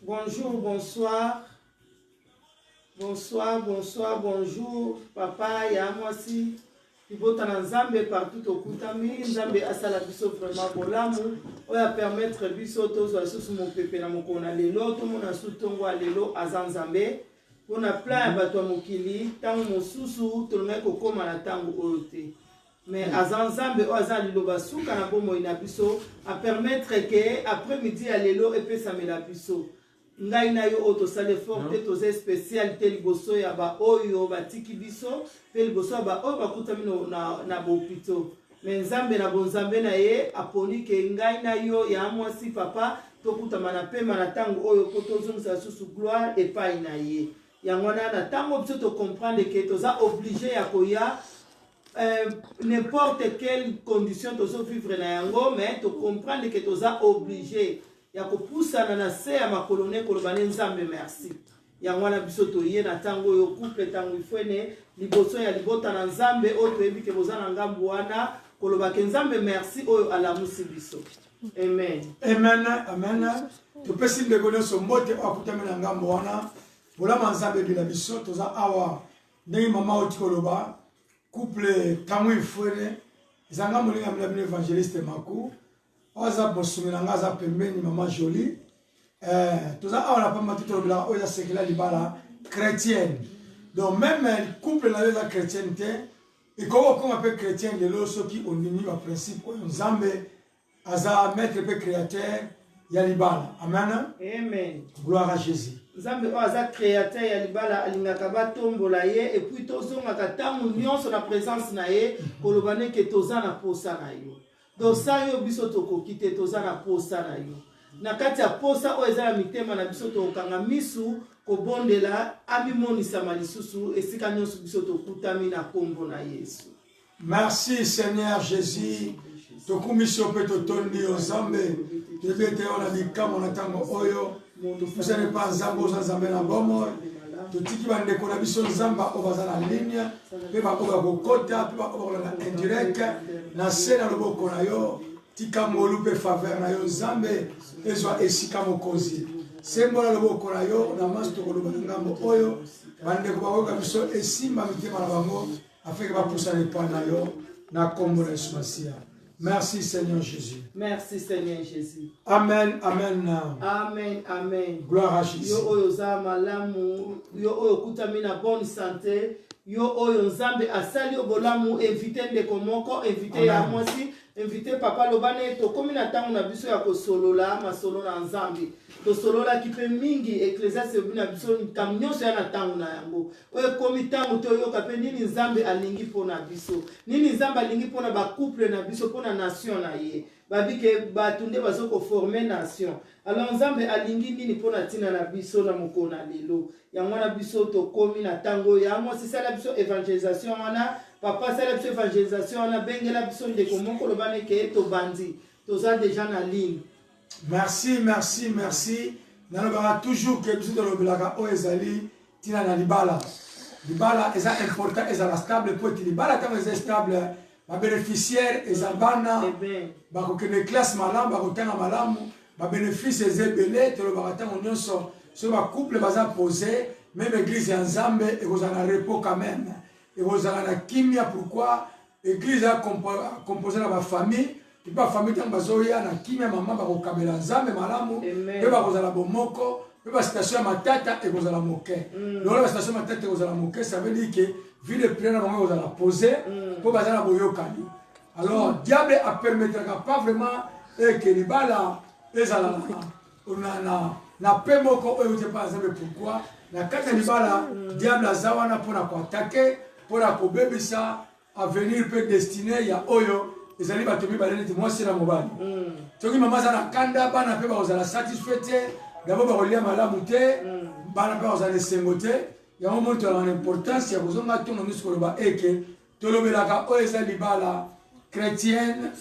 Bonjour, bonsoir. Bonsoir, bonsoir, bonjour. Papa, ya moi si. Ibota na Nzambe partout au Kutami. Nzambe asala biso vraiment bolamu. Oya permettre biso tozwa susu mon pepe na mokona lelo. Tout mon asutongo lelo azan Nzambe. On a plein bato ya mokili. Tango mosusu tolongai kokoma na tango oyo te. Mais azan Nzambe o azan liloba suka na bomo ina biso a permettre que après midi ya lelo epesamela biso. Ngai na yo auto sale forte toze spécialité liboso ya ba oyo batiki biso pe liboso ya ba oyo bakutami na bopito. Mais Nzambe na bonzambe na ye aponi ke ngai na yo ya mwasi papa tokutama na pema na tango oyo po tozongisa susu gloire epai na ye. Yango wana na tango biso to comprendre ke toza obligé ya koya n'importe quelle condition tozo vivre na yango, mais to comprendre que toza obligé ya kopusana na se ya makolone kolobane Nzambe merci. Yango wana biso to ye na tango yo couple tango ifwene liboso ya libota na Nzambe oyo toyebi ke boza na ngambu wana koloba ke Nzambe merci oyo alamusi biso. Amen. Amen. Amen. To pesi ndeko nyonso mbote akutami na ngambu wana bolama Nzambe bila biso toza awa ndenge mama oti koloba couple tango ifwene zanga molinga mla évangéliste maku oza bosumela ngaza pembeni mama Jolie toza awa na pamba tuto bila oza sekela libala chrétienne. Donc même couple na yoza chrétienne te et comme un peu chrétien de lo soki ondini ba principe oyo Nzambe aza maître pe créateur ya libala. Amen. Amen. Gloire à Jésus. Nzambe oza créateur ya libala alingaka batombola ye et puis tozongaka tango nyonso na présence na ye kolobane ke toza na posa na yo. Donc ça yo biso tokoki te toza na posa na yo. Na kati ya posa oyo eza na mitema na biso tokanga misu kobondela abimonisama lisusu esika nyonso biso tokutami na kombo na Yesu. Merci Seigneur Jésus. Tokumisio pe totondi yo Nzambe. Tebete ona bikamo na tango oyo. Tufusane pa Nzambe oza Nzambe na bomo. Totiki bandeko na biso Nzamba obaza na ligne. Pe bakoba kokota, pe bakoba na indirect. Na sena loboko na yo. Tika molu pe faveur na yo Nzambe. Ezwa esika mokozi. Sembola loboko na yo. Na masu tokoloba ngambo oyo. Bandeko bakoka biso esimba mitema na bango. Afin va pusane pa na yo. Na kombo na Yesu Masia. Merci Seigneur Jésus. Merci Seigneur Jésus. Amen, amen. Amen, amen. Gloire à Jésus. Yo oyo za malamu, yo oyo kutami na bonne santé, yo oyo Nzambe asali obolamu, invité ndeko moko, invité ya mwasi, invité papa lobane to komi na tango na biso ya kosolola masolo na Nzambe. To solola kipe mingi Ecclésiaste na biso kamnyonso ya na tango na yango. Oyo komi tango to yo kape nini Nzambe alingi pona biso. Nini Nzambe alingi pona ba couple na biso pona nation na ye. Babike batunde bazoko former nation. Alors Nzambe alingi nini pona tina na biso na mokona lelo. Yango na biso to komi na tango ya mo si sala biso évangélisation wana papa sala biso évangélisation wana bengela biso ndeko moko lobane ke to bandi. Toza déjà na ligne. Merci, merci, merci. Nous avons toujours que nous avons dit ezali tina na libala. Libala est important, est stable pour être libala quand est stable. Ma bénéficiaire est bana. Ba ko kene classe malam, ba ko tanga malam, ba bénéfice est belé, te lo ba tanga nyonso. So ba couple baza posé, même église en Nzambe et vous en repos quand même. Et vous en a kimia pourquoi église a composé la famille. Et puis la famille tant bazoya na kimia maman ba ko kabela Nzambe malamu, pe ba ko zala bomoko, pe ba station matata et ko zala moke. Donc la station matata et ko zala moke, ça veut dire que vu le plein na bango ko zala posé, po ba zala boyokani. Alors diable a permettra pas vraiment que libala ezala na pe moko oyo te pas Nzambe pourquoi na kata libala diable azawana pona ko attaquer, pona ko bebisa avenir peut destiné ya oyo ezali batomi balene ti mwasi na mobali. Toki mama za na kanda bana pe ba ozala satisfait d'abord ba kolia malamu te bana pe ozala sengo te ya mo monto la importance ya kozonga tono misiko ba eke tolobelaka oyo ezali libala chrétienne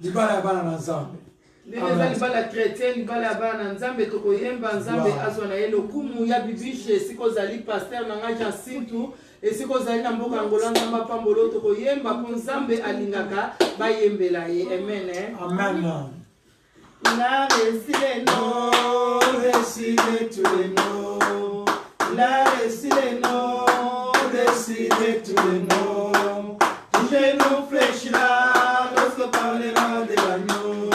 libala ya bana na Nzambe. Libala libala chrétienne libala ya bana na Nzambe to koyemba Nzambe azwa na yelo kumu ya bibishe siko zali pasteur na ngaja sintu esiko zali na mboka ngola Nzamba pambolo to koyemba po Nzambe alingaka bayembela ye. Amen. Amen. Na resile no resi décidé tous les noms. Il a réussi les noms, décidé tous les noms. Tout genou fléchira lorsque parlera de l'agneau.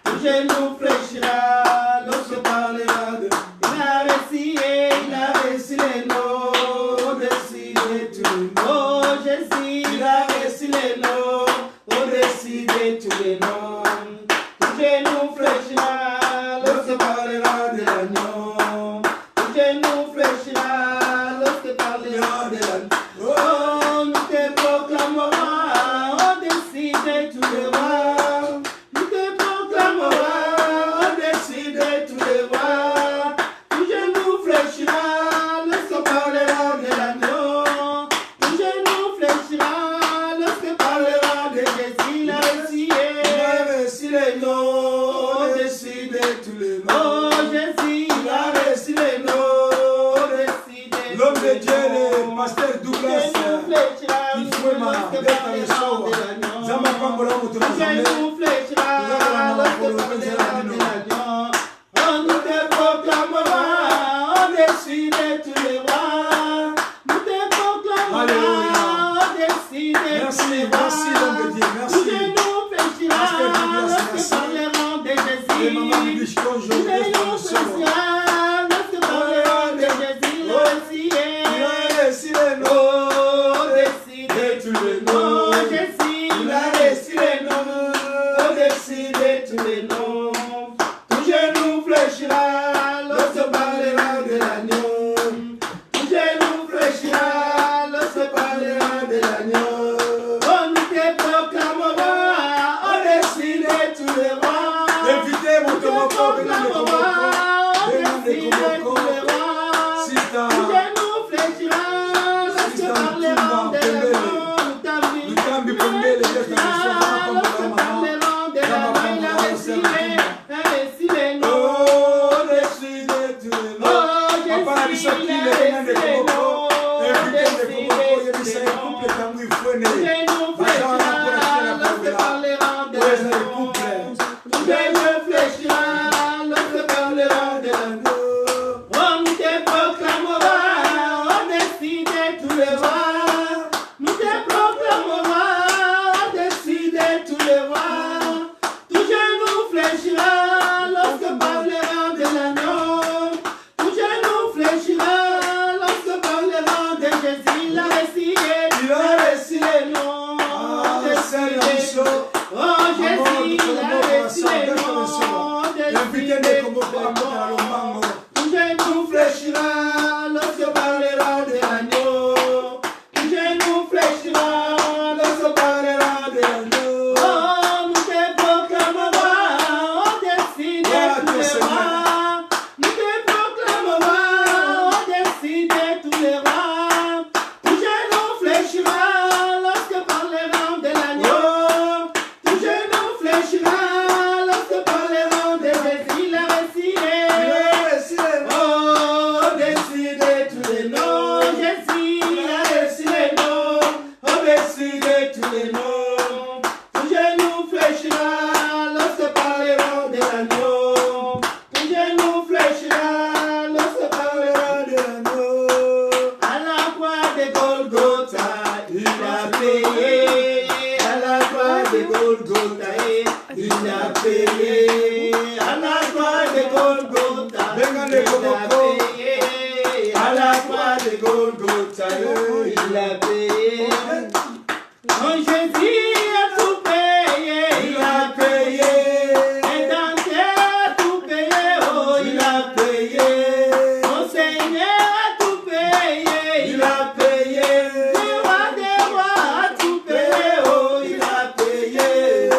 Tout genou fléchira lorsque parlera de... Il a réussi les noms, décidé tous les noms. Oh Jésus, il a réussi les noms, décidé tous les noms. Tout genou fléchira lorsque parlera de l'agneau. Tout genou fléchira lorsque parlera de l'agneau. Oh, nous te proclamera, oh, décidé tous les rois. Nous te proclamera, oh, décidé tous les rois. Tout genou fléchira lorsque parlera de l'agneau. Tout genou fléchira lorsque parlera de Jésus. Il a réussi les noms, décidé tous les noms. Oh Jésus, il a réussi les noms, décidé. L'homme de Dieu, le pasteur Douglas, il faut m'arrêter dans le show. Zama Pambola, on te l'a jamais. On nous te proclamera, on décide tous les rois. Nous te proclamera, on décide tous les rois. Merci l'homme de Dieu, merci. Nous fléchira lorsque parlerons de Jésus. Nous fléchira lorsque parlerons de Jésus. Il a réussi les noms, décidé tous les noms. Jésus, il a réussi les noms, décidé tous les noms. Tout genou fléchira lorsque parlera de l'agneau. Tout genou fléchira lorsque parlera de l'agneau. On nous te proclamera, on décide tous les rois. Invitez mon Tomoko, venez le Tomoko. On décide tous les rois. Sista, Tout genou fléchira lorsque parleront de l'agneau. Lutambi Pembele, Dieu te reçoit, Lorsque parleront de l'agneau, il a réussi les noms. oh, décidé tous les noms. Papa, il s'est pris les reins de Tomoko. Invitez le Tomoko, il s'est couplé quand il faut né. Genou fléchira lorsque parleront de l'agneau. Genou fléchira lorsque parleront de l'agneau. On te proclamera, on décide tous les rois. Nous te proclamera, on décide tous les rois. Tout genou fléchira lorsque parlera de l'agneau. Tout genou fléchira lorsque parlera de Jésus. Il a réussi les noms, décidé. Oh Jésus, il a réussi les noms, décidé. Tout genou fléchira lorsque parlera de l'agneau. Tout genou fléchira lorsque parlera de l'agneau. Oh, nous te proclamera, on décide tous les rois. Nous te proclamera, on décide tous les rois. Tout genou fléchira lorsque parleront de l'agneau. Tout genou fléchira lorsque parleront de Jésus. Il a réussi les oh, décidé tous les noms. Jésus, il a réussi les noms. Oh, décidé tous les noms. Tout genou fléchira lorsque parleront de l'agneau. Tout genou fléchira lorsque parleront de l'agneau. À la croix de Golgotha, il a payé. À la croix de Golgotha, il a payé. À la croix de Golgotha, il a payé. À la croix de Golgotha, il a payé. Oh, Jésus a tout payé, il a payé. Et dans a tout payé, oh, il a payé. Mon Seigneur a tout payé, il a payé. Le roi des rois a tout payé, oh, il a payé.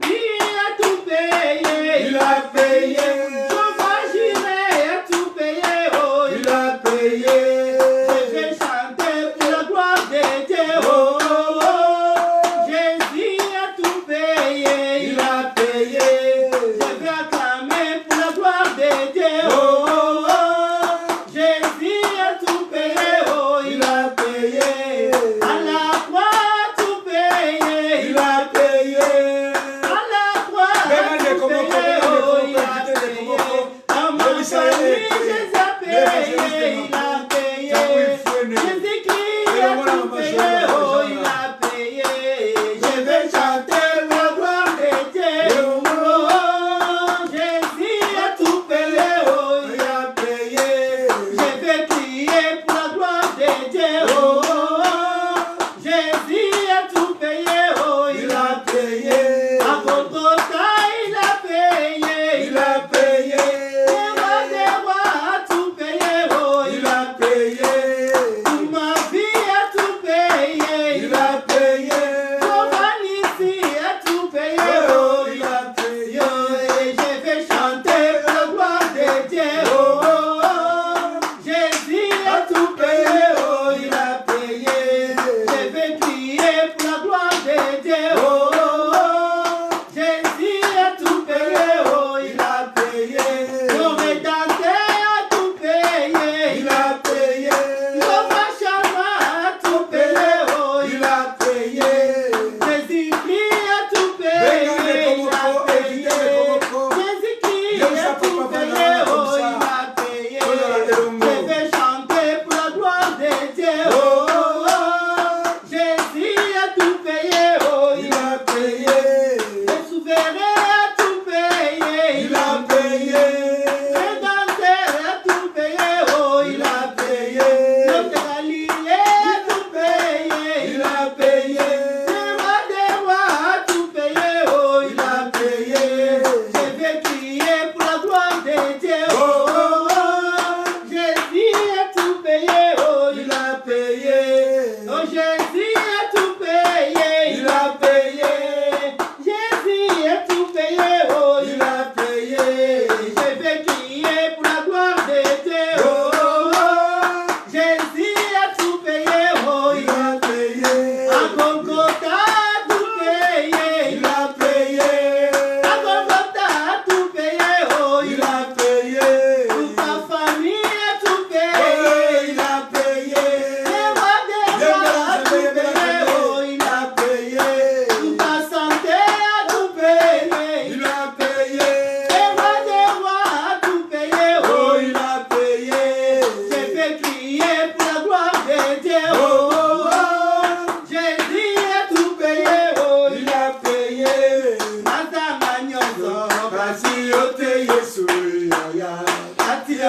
Il a tout payé, il a payé. Jehovah Jireh a tout payé, oh, il a payé. Je vais chanter pour la gloire de Dieu.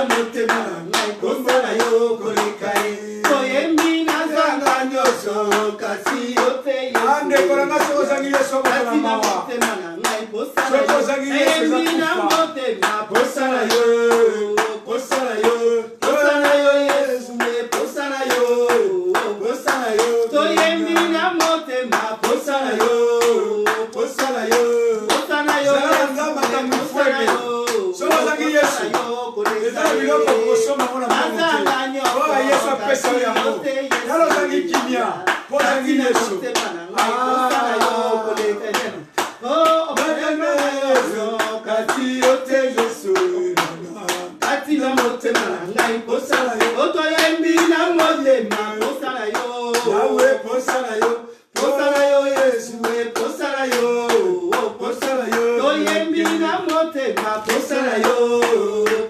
na motema na ngai posa na yo koleka ye toyembi na zanga nyonso kasi yo te ande kolanga sozangi yeso kasi na motema na ngai posa na yo toyembi na motema posa na yo posa na yo posa na yo Yesu posa na yo posa na yo toyembi na motema posa na yo posa na yo posa na yo zanga matambu fwele sozangi yeso eza biloko kosoma mona mwana oyo yesu apesa yo yango nalozangi kimia mpo ozangi yesu kati yo te yesu kati na motema na ngai posa na yo otoyembi na motema posa na yo yawe posa na yo Yesu posa na yo posa na yo toyembi na motema posa na yo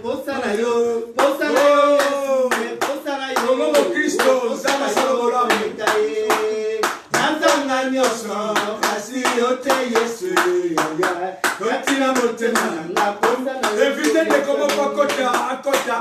posa na yo posa na yo posa na yo Kongo Kristo zama salobola nazanga nyonso kasi yo te Yesu kati na motema na nga posa na yo évitez de comment pas akota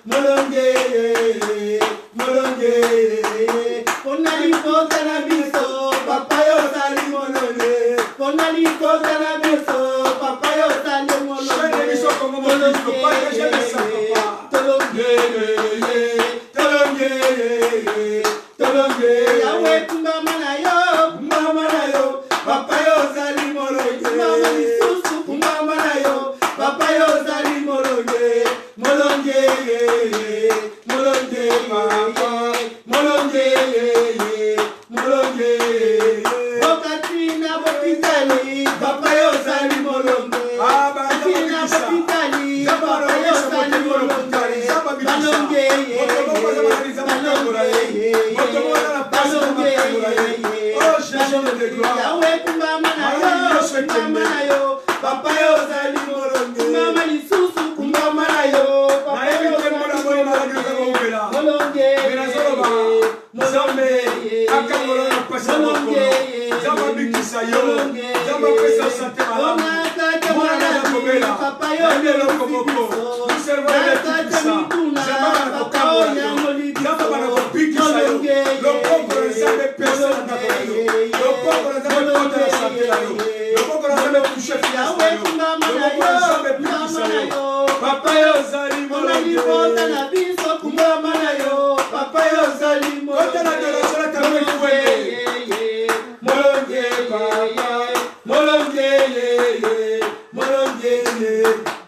Molonge Yahweh kumbama na yo, papa yo zali molonge. Kumbama lisusu kumbama na yo, papa yo zali molonge. Molonge, molonge, molonge, molonge. Wakati na bopitali, papa yo zali molonge. Wakati na bopitali, papa yo zali molonge. Malonge, Yahweh kumbama na yo, papa yo zali molonge. Kumbama lisusu kumbama na yo, papa yo zali molonge. Molonge, molonge, papa yo zali molonge. Kumbama na yo, papa yo zali molonge. Molonge, molonge, molonge.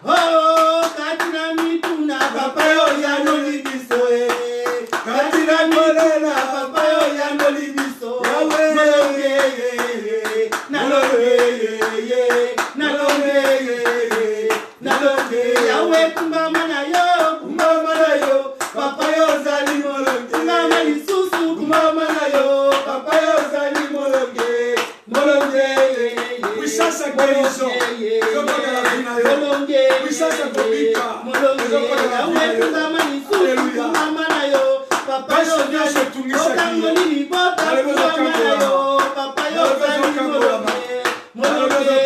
Oh, katina mituna, papa yo yanoli biso. Katina mituna, papa yo yanoli biso. Molonge, nalonge, nalonge, nalonge. Yahweh kumbama na yo, papa yo zali molonge. Kumbama lisusu kumbama na yo, papa yo zali molonge. Molonge, puissance à guérison. molonge, Puissance à kobika. molonge. Yahweh kumbama lisusu kumbama na yo, papa yo zali otangoli libota kumbama na yo, papa yo zali molonge. Molonge,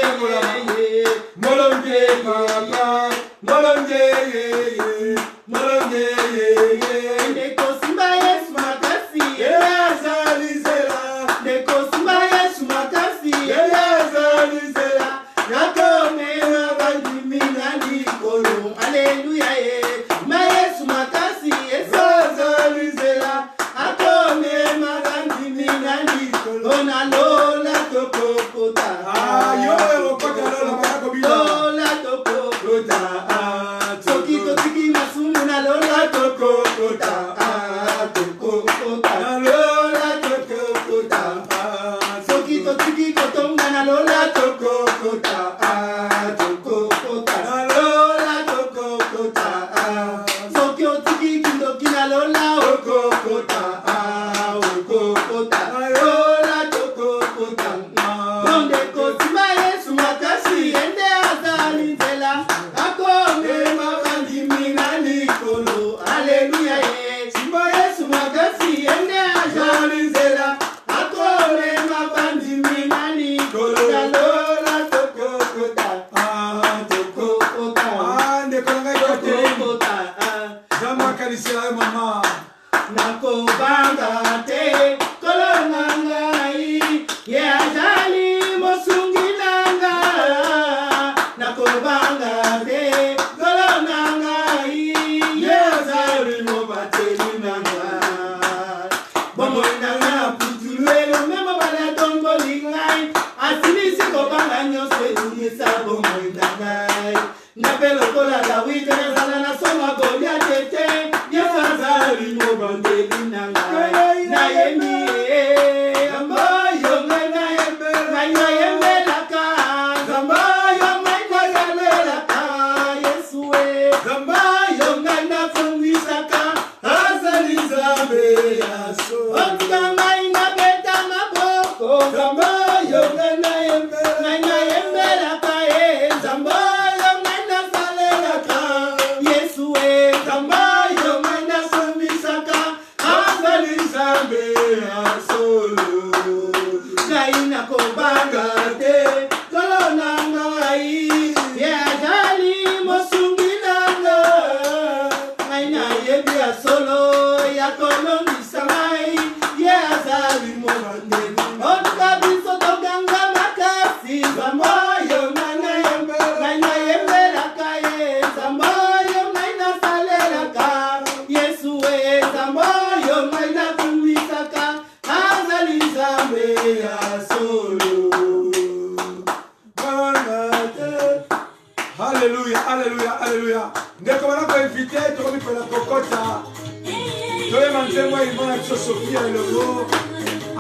molonge, papa, molonge, molonge. Ndeko simba Yesu makasi, azali zela. Ndeko simba Yesu makasi, azali zela. Nakome mabandimi na likolo, Alléluia. Ma Yesu makasi, azali zela. Akome mabandimi na likolo, na lola tokokota. Lola tokokota. Soki totiki masumu na lola tokokota. Tokokota. Lola tokokota. Soki totiki kotonga na lola tokokota. Tokokota. Lola tokokota. Soki otiki kindoki na lola okokota. Okokota. Lola tokokota. Ndeko simba Yesu makasi, ende azali nzela. Akome mabandimi na likolo, Alléluia. Simba Yesu makasi, ende azali nzela. Akome mabandimi na likolo, lola tokokota. Tokokota. Tokokota. Nakobanga te kolonga ngai, ye azali mosungi nanga. Nakobanga te kolonga ngai, ye azali mobateli nanga. Bomo nanga putuluelo mema bala tongoli ngai, asilisi kobanga nyonso ezungisa bomo ngai. Ngape lokola Dawidi nazala na soma Goliath te, Yesu azali mobandeli na ngai. Nayemi Zamba yo ngai nayembelaka, Zamba yo ngai nayembelaka, Yesu Zamba yo ngai nafungisaka, azali Nzambe yaso. Otika ngai nabeta maboko, Zamba yo ngai nayembelaka, Zamba yo ngai nasalelaka, Yesu Zamba yo ngai nafungisaka, azali Nzambe yaso. Ngai nakobanga te kolona ngai, ye azali mosungi nanga. Ngai nayebi ya solo ya kolongisa ngai, ye azali mobandeli. Otuka biso toganga makasi, Zamba yo ngai nayembelaka ye, Zamba yo ngai nasalelaka, bandeko banako invité tokomi pela kokota toyeba nzembo elimona biso Sofia elongo.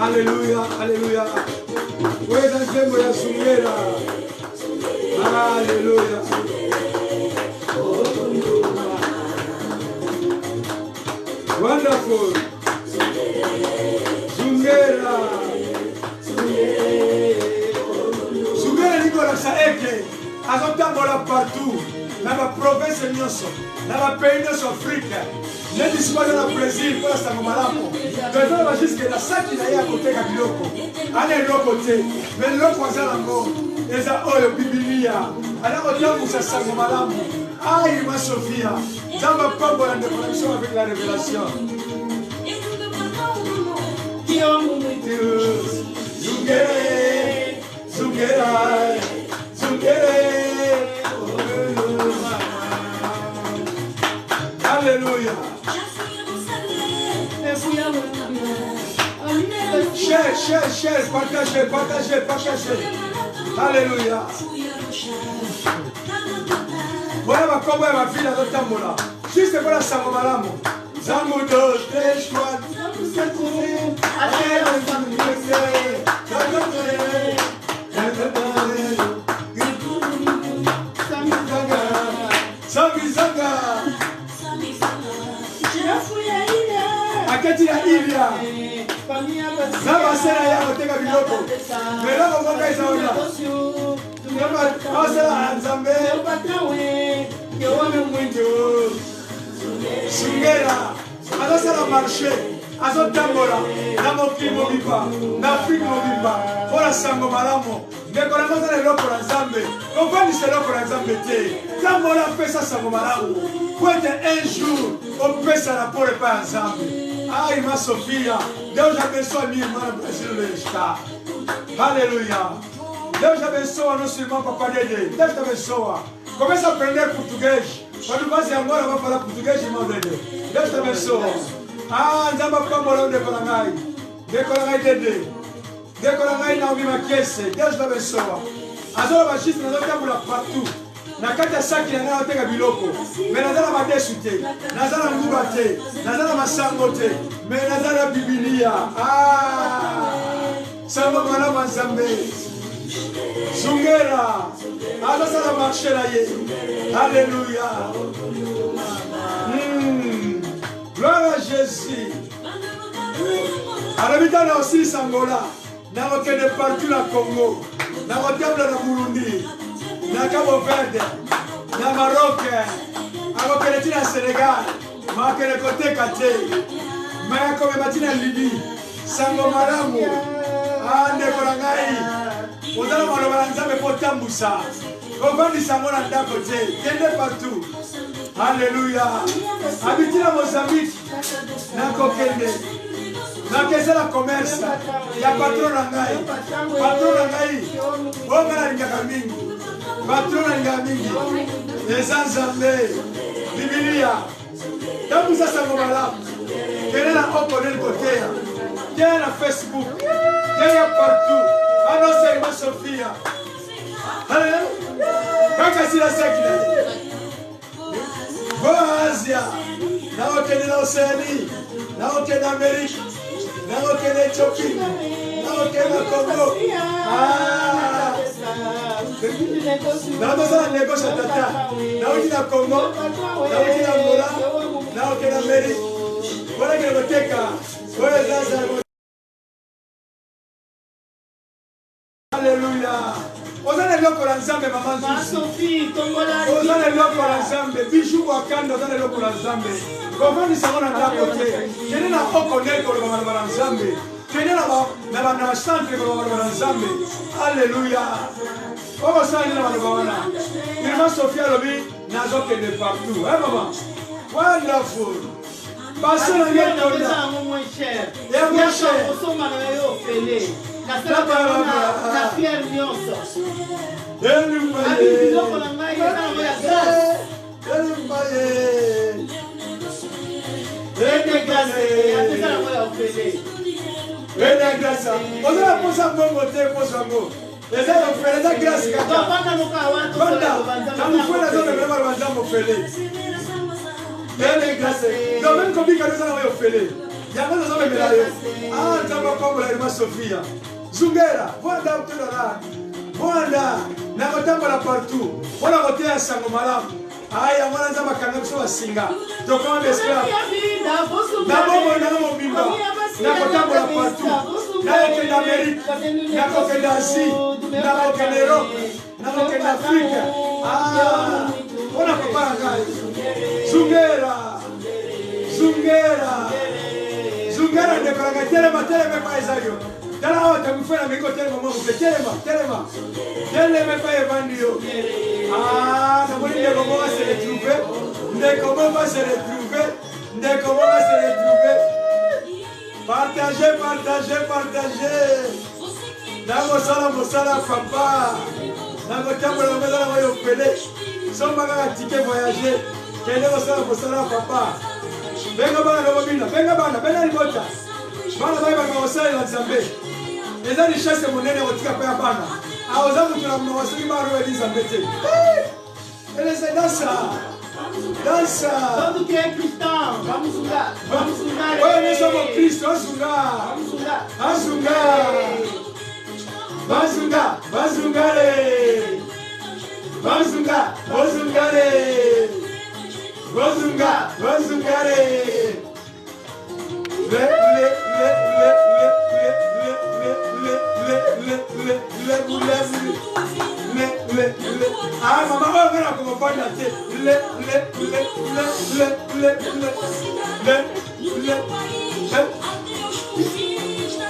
Alléluia, alléluia. Oyo eza nzembo ya Zungera. Alléluia. Wonderful. Zungera. Zungera Nicolas Saeke azotambola partout. Na ba province nyonso, na ba pays nyonso Afrique. Neti sikoyo na Brésil pour la sango malamu. Devant va jusque la saki na ya koteka biloko. Ana eloko te, mais eloko azala ngo eza oyo Biblia. Ana kotambusa sango malamu. Aïe ma Sophia, Zamba pambola de connexion avec la révélation. Zungere, Zungera, Zungere. Alléluia. Cher, partagez. Alléluia. Voilà ma combo et ma fille dans notre tambola. Juste pour la sango malamu. Zango 2, 3, 4. Akati ya Ilia. Zaba sera ya koteka biloko. Meloko moka izaona. Asera Nzambe. Zungera. Azosala marché. Azotambola. Na mokili mobimba. Na Afrique mobimba. Mpona sango malamu. Ndeko na kozala eloko na Nzambe. Kofandisa eloko na Nzambe te. Tambola pesa sango malamu. Pour être un jour, on peut se rapporter par ensemble. Aïe, ma Sophia, Deus abençoe a minha irmã no Brasil do Estado. Aleluia. Deus abençoa não seulement Papa Dede. Deus te abençoa. Começa a aprender português. Quando você agora vai falar português, irmão Dede. Deus te abençoa. Ah, Nzamba Pambolão de Colangai. De Colangai Dede. De Colangai Naomi Maquiese. Deus te abençoa. As horas baixistas nós estamos partout. Na kati ya saki na ngai oteka biloko me nazala madesu te nazala nguba te nazala masango te me nazala Biblia. Sango malamu Nzambe. Zungera azosala marché na ye. Alléluia. Gloire à Jésus. Alobita na osilisa Angola nakokende partout na Congo nakotambola na Burundi na Cabo Verde, na Maroc, akokende tina Sénégal, makende koteka te, maya komema tina Libye, sango malamu, ndeko na ngai, ozala maloba na Nzambe po tambusa, kovandisa ngo na ndako te, kende partout. Alléluia. Abitina Mozambique, nakokende. Nakezela commerce, ya patron na ngai, ongala lingaka mingi. Patrona mingi, eza Nzambe, Biblia, tambusa sango malamu, kene na okonel koteya, kene na Facebook, kene partout, annonce ma Sophia. Kaka sila sekina, go Asia, na okene na Océanie, na okene Amérique, na okene Éthiopie, na okene Congo. Nazosala négoce tata. Nauti na Congo, nauti na Angola, nauti na Amérique. Voilà que le teka. Alléluia. Ozana eloko la Nzambe mama Sophie, ozana eloko la Nzambe. Bijou wakanda ozana eloko la Nzambe. Komani sabona ndako te. Kene na okoneko lo mama la Nzambe. Kene na ba centre lo mama la Nzambe. Alléluia. Comment ça, il y a une Sophia Lobi, nazokende partout. Hein, maman? Wonderful. Passez la gueule de l'eau. Moins cher. Et moins cher. La pierre nyonso. Eza ofele eza grâce kaka. Banda. Na mufuna zote vraiment banza mofele. Même comme il y a des gens qui ont il y a des gens qui ont fait. Ah, tu vas comme la Sophia. Zungera, voilà où tu es. Voilà, na kotambola partout. Voilà côté à Sangomalam. Aya mwana nzamba kanga biso basinga. Donc on espère. D'abord on a mon bimba. Na kotambola partout. Na kokende Amérique, na kokende Asie, na kokende Europe, na kokende Afrique. Ah, on a papa ngai. Zungera. Zungera. Zungera de karagatele matele me paisayo. Tala wa tamfana miko tele mama ko telema. Telema pa evandio. Ah, na moni de comment va se retrouver. De comment va se retrouver. De comment va se retrouver. Partagez. Na mosala papa. Na kotambola meza na yo pele. Soma ka ticket voyager. Kende mosala papa. Venga bana libota. Bana baba mosala na Nzambe. Les richesses sont monnaie au tika pa bana. A ozamu tuna mwasili baro Elizabeth. Et les dansa. Quando que é cristão, vamos jogar. Oui, nous sommes Christ, Ah, maman, on va comme pas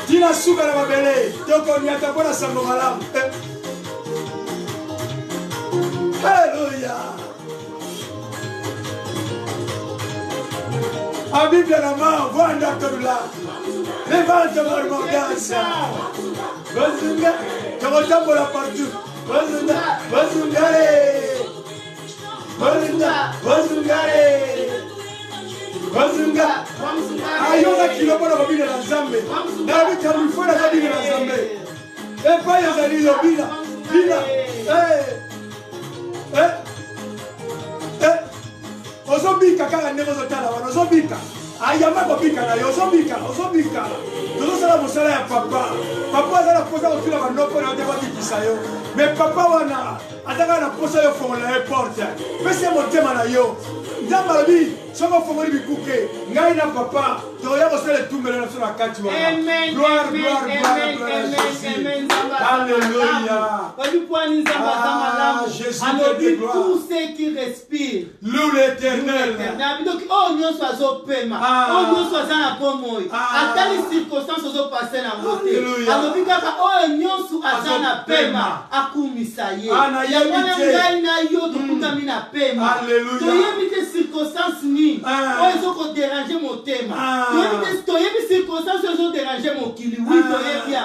Tina suka na mabele, toko ni atabona sango malamu. Alléluia. A Bible na main, voanda tobula. Levante mon danse. Bazunga, tokotambola partout. Bazungare. Ayona kilobona babina na Nzambe. Na bita mfona babina na Nzambe. Epa yazali lo bina. Ozobika kaka ndeko zotala wana ozobika. Ayama kobika na yo ozobika. Tozosala mosala ya papa. Papa azala posa kotula banoko na ndeko tikisa yo. Mais papa wana ataka na posa yo fongola e porte. Pese motema na yo. Nzamba lobi soko fongoli bikuke. Ngai na papa toya kosala tumbelo na sona kati wana. Gloire. Alléluia. Jésus de gloire. Tous ceux qui respirent. Loue l'Éternel. Donc, oh, nous sommes paiement. Oh, nous sommes à pomo. À telle circonstance, nous sommes passés dans le côté. Alors, oh, nous sommes à paiement. À Koumisaye. Alléluia. Tu as circonstances ni. Oh, ils ont dérangé mon thème. Tu as circonstances, ils ont dérangé mon kili. Oui, tu as bien.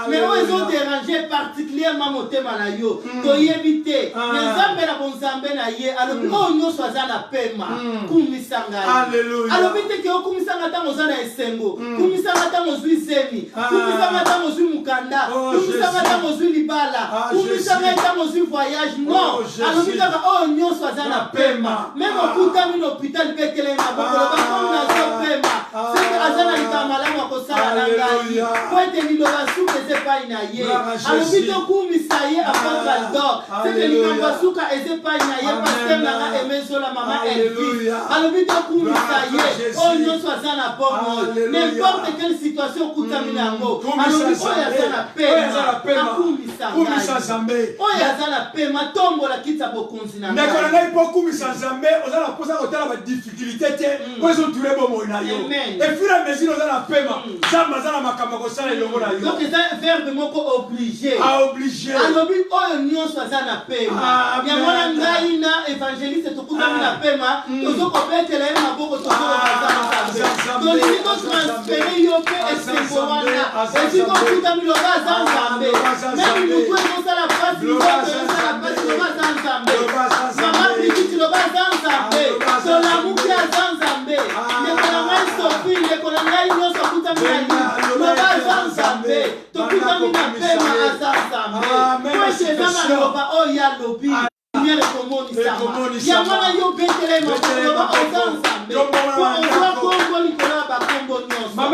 Mais oh, ils ont dérangé particulièrement mon thème à yo. Tu as évité. Mais Zambé na bon Zambé na ye. Alors, oh, nous sommes à paiement. Alléluia. Alors, vite que okumisanga ta mozana esengo. Kumisanga ta mozui zemi. Kumisanga ta mozui mukanda. Kumisanga ta mozui libala. Kumisanga ta mozui voyage. Non. Alors, vite que oh, nous sommes à paiement. Même au coup d'un hôpital, bekele na bokolo. Comme na so paiement. C'est que azana likamala mo kosala na ngai. Poete ni loba souke c'est pas inaye. Alors, vite kumisaye après Valdor. C'est que likamba souka eze pas inaye parce que na aimé sur la maman Elvie. Alors, vite kumisaye. Oh, nous sommes à pomo. N'importe quelle situation kutamina ngo. Alors, vite yazana paiement. Kumisa Nzambe. Oh, yazana paiement. Tombo la kita bokonzi na ngai. Nekona ngai po kumisa Nzambe, ozala posa kotala ba difficulté te. Ko zo touré bomo na yo. Et fur et à mesure ozala paiement. Zamba zala makambo ko sala elongo na yo. Donc c'est un verbe moko obligé. Obligé. Alors bi oh nyon swazana paiement. Ya mwana ngai na évangéliste to kutamina paiement. Tozo ko betela na boko tozo bazana. Donc si ko transférer yo pe eseboana. Et si ko kutamina bazana. Même nous pouvons ça la passe, nous ça la passe le bazana. Maman Brigitte le bazana. Sur la moukia zanzambe. Ne connais Sophie, ne connais nyon so kutamina. Le bazana. To kutamina paiement azanzambe. Moi chez Zama loba oh ya lobi. Yamana yo betele mo loba ozanzambe. Ko ozwa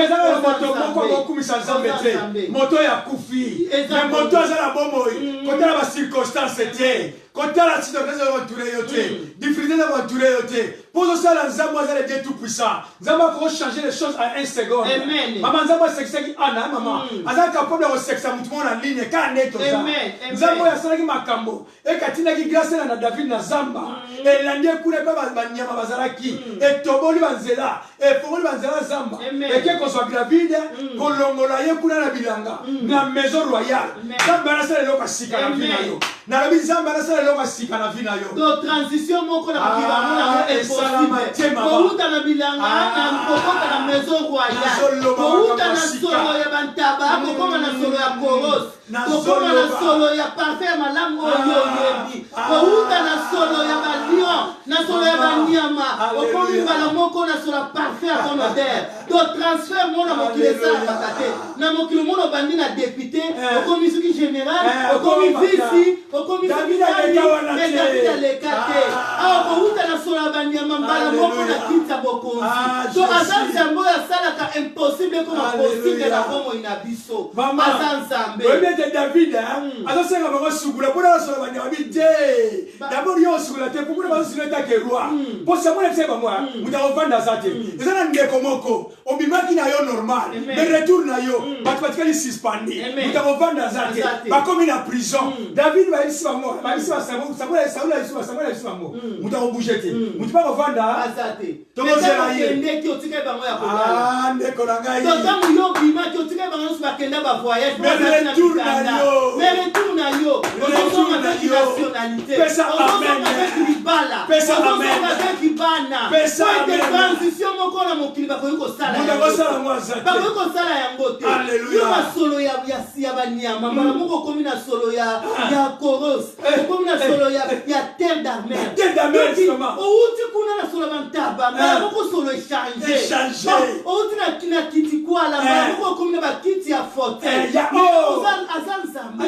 mais ça la moto moko kumisa nzambe te moto ya kufi mais moto azala bomoi kota la circonstance te kota la circonstance va tourner yote difficulté va tourner yote pour ça la nzambe azala Dieu tout puissant nzambe va changer les choses en 1 seconde maman nzambe sexe qui ana maman azala capable de sexe mutu mona ligne ka neto za nzambe ya sala ki makambo e katina ki grâce na David na zamba e landie kule pa banyama bazalaki e toboli banzela e fongoli banzela zamba et que qu'on soit David kolongola ye kuna na bilanga na maison royale nzambe na sala loka sika na vina yo na lobi nzambe na sala loka sika na vina yo do transition moko na kibanga na impossible kouta na bilanga na kokota na maison royale kouta na solo ya bantaba kokoma na solo ya koros kokoma na solo ya parfait malamu oyo yebi kouta na solo ya balion na solo ya banyama okomi bala moko na solo parfait à ton odeur do transfert mona mokile sala bakate na mokile mona bandi na député okomi suki général okomi vice okomi suki David alekate kouta na solo ya banyama mbala moko na kita bokonzi so azanzambo ya salaka impossible comme possible na komo inabiso azanzambe de David azosenga bango sukula pona solo banyama bite d'abord yo sukula te pour ba sukula ta ke roi pour ça moi c'est pas moi muta zate ezana ndeko moko obimaki na yo normal mais retour na yo batikali suspendé muta vanda zate ba comme na prison David ba isi bango ba isi ba Samuel isi bango muta bouger te muta ba vanda zate to zela ye ndeki otika bango ya kolala ndeko na ngai to tamu yo bimaki otika bango ba kenda ba voyage mais retour na yo on nationalité pesa amen pesa amen pesa amen transition moko na mokili ba ko sala ba ko sala yango te yo masolo ya banyama mala moko komi na solo ya koros komi na solo ya terre d'armée outi kuna na solo bantaba mala moko solo échanger outi na kiti kwa la mala moko komi na ba kiti ya fauteuil azanzambe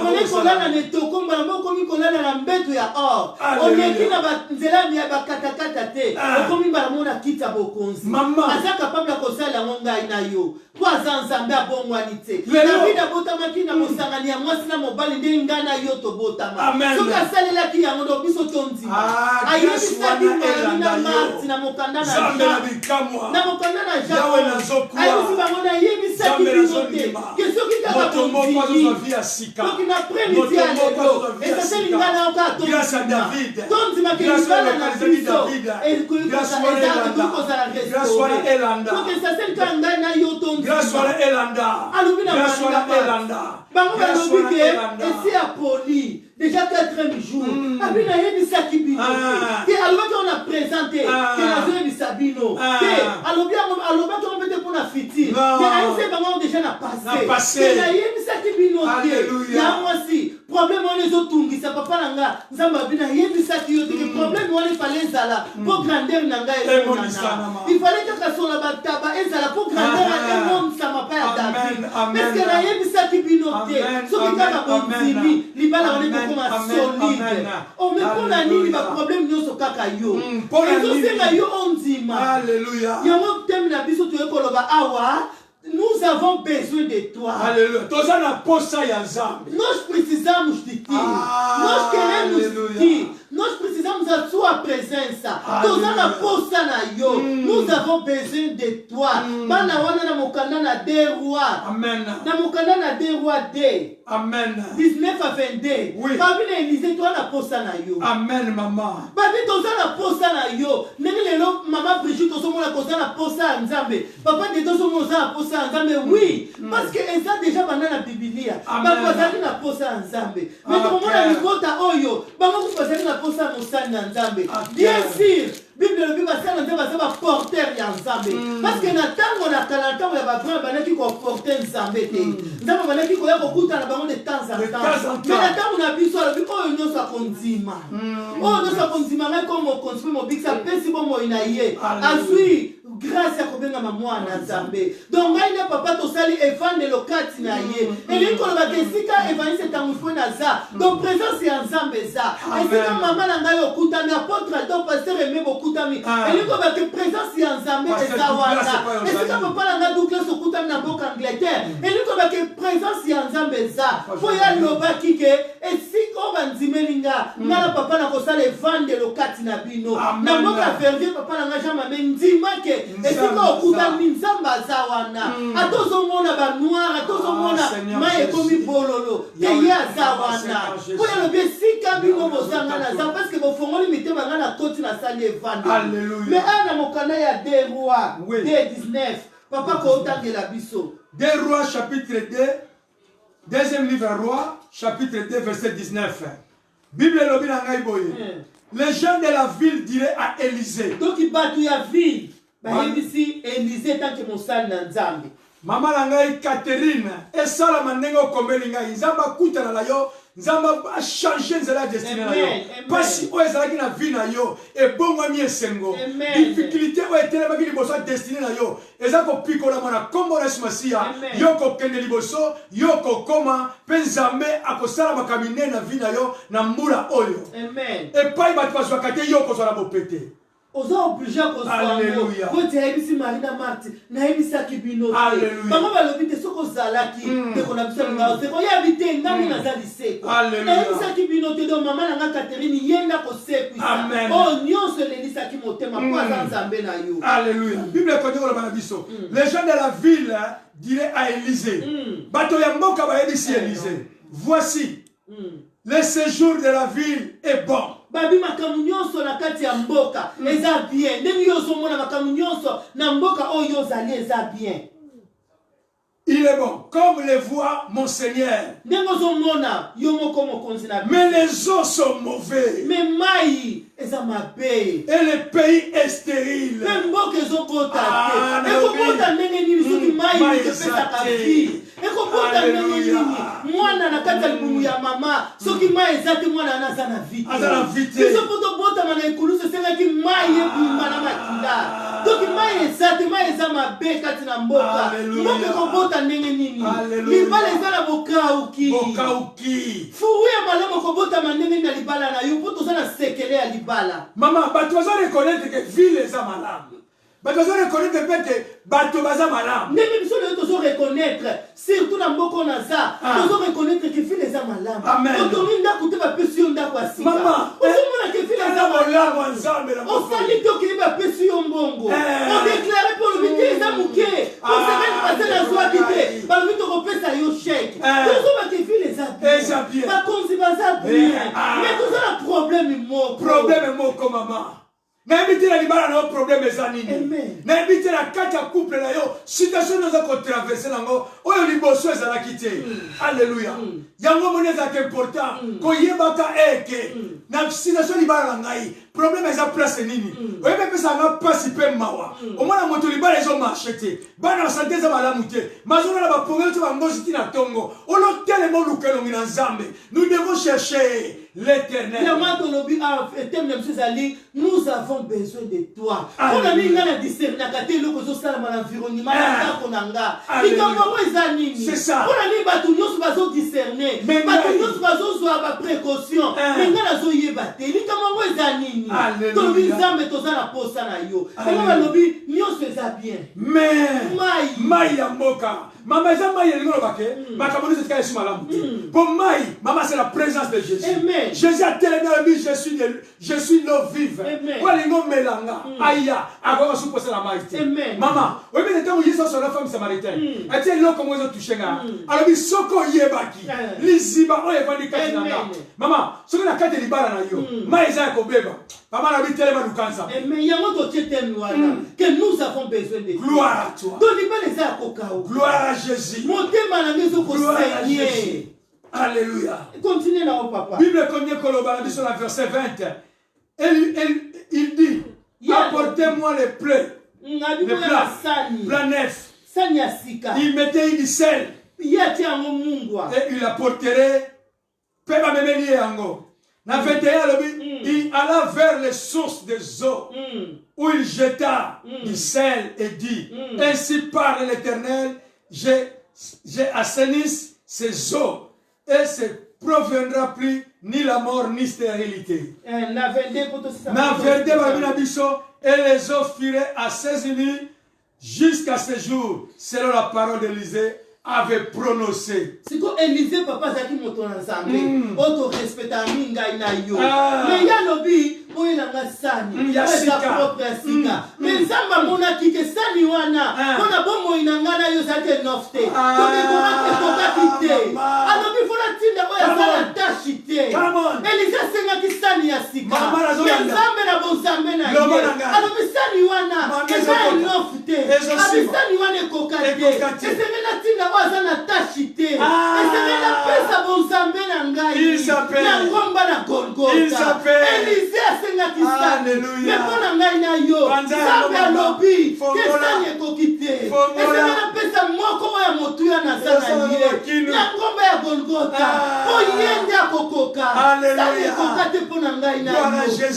on kolala netoko mbala moko mi kolala na mbeto ya or oneki na banzela ya bakatakata te okomi mbala mona kita bokonzi aza capable kosala yango ngai na yo po azanzambe abongwani te David abotamaki na mosangani ya mwasi na mobali nde ngai na yo tobotama soki asalelaki yango do biso tondima ayebisaki mari na marti na mokanda na ayebisi bango na yebisaki bino te ke soki kaka tondimi soki na premiti ya lelo esaseli ngana oka tondima ke libala na biso ekokozala restauré soki esaseli kaka ngai na yo tondima alobi na bango balobi ke esi ya poli déjà 4e jour abina yebisaki bino te alobaki on a présenté que nazoyebisa bino te alobaki on pete mpona fitire mais aise bango déjà na passé te nayebisaki bino te ya mwasi problème wana ezotungisa papa na nga nzambe abina yebisaki yo te ke problème wana efale ezala po grandeur na ngai emonana ifale kaka sola bataba ezala po grandeur emonisama pa ya David parceke nayebisaki bino te soki kaka bondimi libala wana ekokoma solide omepona nini baproblème nyonso kaka yo ezosenga yo ondima yango teme na biso toye koloba awa nous avons besoin de toi. Alléluia. Tozana posa ya Nzambe. Nós precisamos de ti. Nós queremos ti. Nós precisamos da tua presença. Tozana posa na yo. Nous avons besoin de toi. Bana wana na mokanda na 2 rois. Amen. Na mokanda na 2 rois 2. Amen. 19 à 22. Oui. Babi na Élysée toi na posa na yo. Amen maman. Babi tozana posa na yo. Ndenge lelo maman Brigitte tozomona kozana posa ya Nzambe. Papa de tozomona kozana posa ya Nzambe. Oui, parce que eza déjà bana na Biblia. Bango bazali na posa ya Nzambe. Mais tomona libota oyo, bango bazali na posa ya mosani na Nzambe. Bien sûr, Bible le Bible ça Nzambe ça va porter ya Nzambe. Parce que na tango na kala tango ya ba frère banaki ko porter Nzambe te. Nzambe banaki ko ya kokuta na bango de temps en temps. Mais na tango na biso la biko oyo nyoso akondima. Oh nyoso akondima na comme construire mo big ça pesi bon mo inaye. Azui grâce à kobenga mwana Nzambe. Donc ngai na papa to sali evande lokati na ye. Eli ko ba kesika evangeliste tamufo na za. Donc présence ya Nzambe za. Esika mama na ngai okuta na apôtre do pasteur aimé beaucoup tami. Eli ko ba que présence ya Nzambe nzambe Pasteur eza Douglas, wana c'est pas esika Yozali. papa nanga Douglas okutami na mboka Angleterre elikobake présence ya nzambe eza po ya lobaki ke esika oyo bandimeli nga na papa na kosala evandelo kati na bino na mboka Verviers papa nanga Jean Mame ndimake esika okutami nzambe aza wana ata ozomona banoir ata ozomona mai ekomi bololo te ye aza wana po ya lobi esika bino bozanga na nzambe parce que bofongoli mitema nga na koti nasali evandelo mais ana mokanda ya de roi de 19 papa kootangela biso 2 Rois chapitre 2, deuxième livre à Roi, chapitre 2, verset 19. Bible lobi na ngai boye. Les gens de la ville diraient à Élisée. Donc il bat ya ville. Bah ici Élisée tant que mosali na nzambe. Mama na ngai Catherine, esala mandengo okomeli ngai, nzamba kutana na yo, nzamba a changer nzela destinée na yo. Pasi o ezalaki na vie na yo, ebongwami esengo. Difficulté o etelemaki liboso destinée na yo, eza kopikola mwana kombo na Yesu Masiya, yo kokende liboso, yo kokoma, mpe nzambe akosala makamine na vie na yo na mbula oyo. Amen. Epai bato bazwaka te yo kozwa na bopete. Oza obligé Alléluia. Quand tu Marina Marti, naebisaki bino te. Bango balobi te soko zalaki te kona biso ngao te. Oya habité ngami nazali seko. Naebisaki bino te do mama nanga Catherine yenda ko sekwisa. Oh nyonso lelisaki motema po aza nzambe na yo. Alléluia. Bible konyo ko bana biso. Les gens de la ville diraient à Élisée. Bato ya mboka ba yebisi Élisée. Voici le séjour de la ville est bon. Babi makamu nyonso na kati ya mboka eza bien. Ndenge yo zomona makamu nyonso na mboka oyo ozali eza bien. Il est bon, comme le voit mon Seigneur. Ndenge ozomona yo moko mokonzi na biso. Mais les eaux sont mauvais. Mais mai eza mabe. Et le pays est stérile. Mais mboka ezokota te. Ekobota ndenge nini soki mai epesaka vie. Ekobota ndenge nini mwana na kati ya libumu ya mama soki mai eza te mwana wana aza na vie te. Biso po tobotama na ekulusu esengaki mai ebima na makila. Toki mai eza te mai eza mabe kati na mboka. Mboka ekobota ndenge nini libala eza na bokauki. Furu ya malamu ekobotama ndenge nini na libala na yo po toza na sekele ya libala. Mama bato baza reconnaître que ville eza malamu. Bato baza reconnaître que bato baza malamu. Ndenge biso lelo tozo reconnaître surtout na mboka naza tozo reconnaître que ville eza malamu. Otongi ndako te bapesi yo ndako asika. Mama ozomona ke ville eza malamu nzambe na mboka. Osali to ke bapesi yo mbongo. On déclare pour le biti eza muke. Osali passer la joie bité. Balbi to kopesa yo chèque. Tozoma ke ville eza bien. Bakonzi baza bien. Mais tozo na problème moko. Problème moko mama. Nayebi la libala na yo problème eza nini. Nayebi la kati ya couple na yo situation oza kotraverse nango oyo liboso ezalaki te. Alléluia. Yango moni ezalaki important koyebaka eke na situation libala na ngai problème eza place nini. Oyebe pesa nga pasi pe mawa. Omona moto libala ezo marché te. Bana santé eza malamu te. Mazona na bapongelo te bangozi ti na tongo. Olo telemo lukelo ngina nzambe. Nous devons chercher l'Éternel. Nous avons besoin de toi. On a mis dans discerner l'environnement. C'est ça. On a mis batunios bazo discerner. Batunios bazo soit précaution. Maintenant la zoye batte. Li kama ezanini. Donc nzambe toza na posa na yo. Kama balobi nyonso eza bien. Mais mai ya mboka. Mama eza mai elingo lobake. Makamoni zetika yesu malamu. Pour mai, maman c'est la présence de Jésus. Amen. Jésus a tellement dit je suis l'eau vive. Walingo melanga. Aya, agora supo c'est la maïté. Maman, oui mais tant Jésus sur la femme samaritaine. Ati lo comme ils ont touché nga. Alors bi soko yebaki. Liziba o evandi kati nanga. Maman, soko na kati libala na yo. Mai eza ko beba. Maman na bi tellement lukanza. Mais yango to tietem wana que nous avons besoin de toi. Gloire à toi. Donc libala eza ko kao. Gloire à Jésus. Motema na ngezo ko saigner. Alléluia. Continue là, papa. Bible connaît Koloba, sur la verset 20. Il dit, apportez-moi les plats. Les plats neufs. Il mettait du sel. Et il apporterait. Il alla vers les sources des eaux, où il jeta du sel et dit, ainsi parle l'Éternel, j'ai assaini ces eaux. Et ne proviendra plus ni la mort ni stérilité. Na verde babina biso et les eaux furaient à ses unis jusqu'à ce jour, selon la parole d'Élisée avait prononcé. Si ko Élisée papa zaki moto na Nzambe, auto respecta minga ina yo. Mais ya lobi oyo na ngasani, ya propre sika. Mais Nzamba mona kike sani wana, kona bomo inanga na yo zake nofte. Donc ko ka kite. Alobi fona tinda oya sala tashite. Élisée senga kisani ya sika. Mais Nzambe na bonzambe na yo. Alobi sani wana, keza nofte. Alobi sani wana kokate. Esenga tinda Wazana tachite. Esemena pesa bonzambe na ngai. Na ngomba na Golgotha. Élisée asenga kisani. Mais pona ngai na yo. Zambe alobi. Kesani ekokite. Esemena pesa moko ya motu ya nazana ye. Na ngomba ya Golgotha. Oyende akokoka. Sani ekokate pona ngai na yo.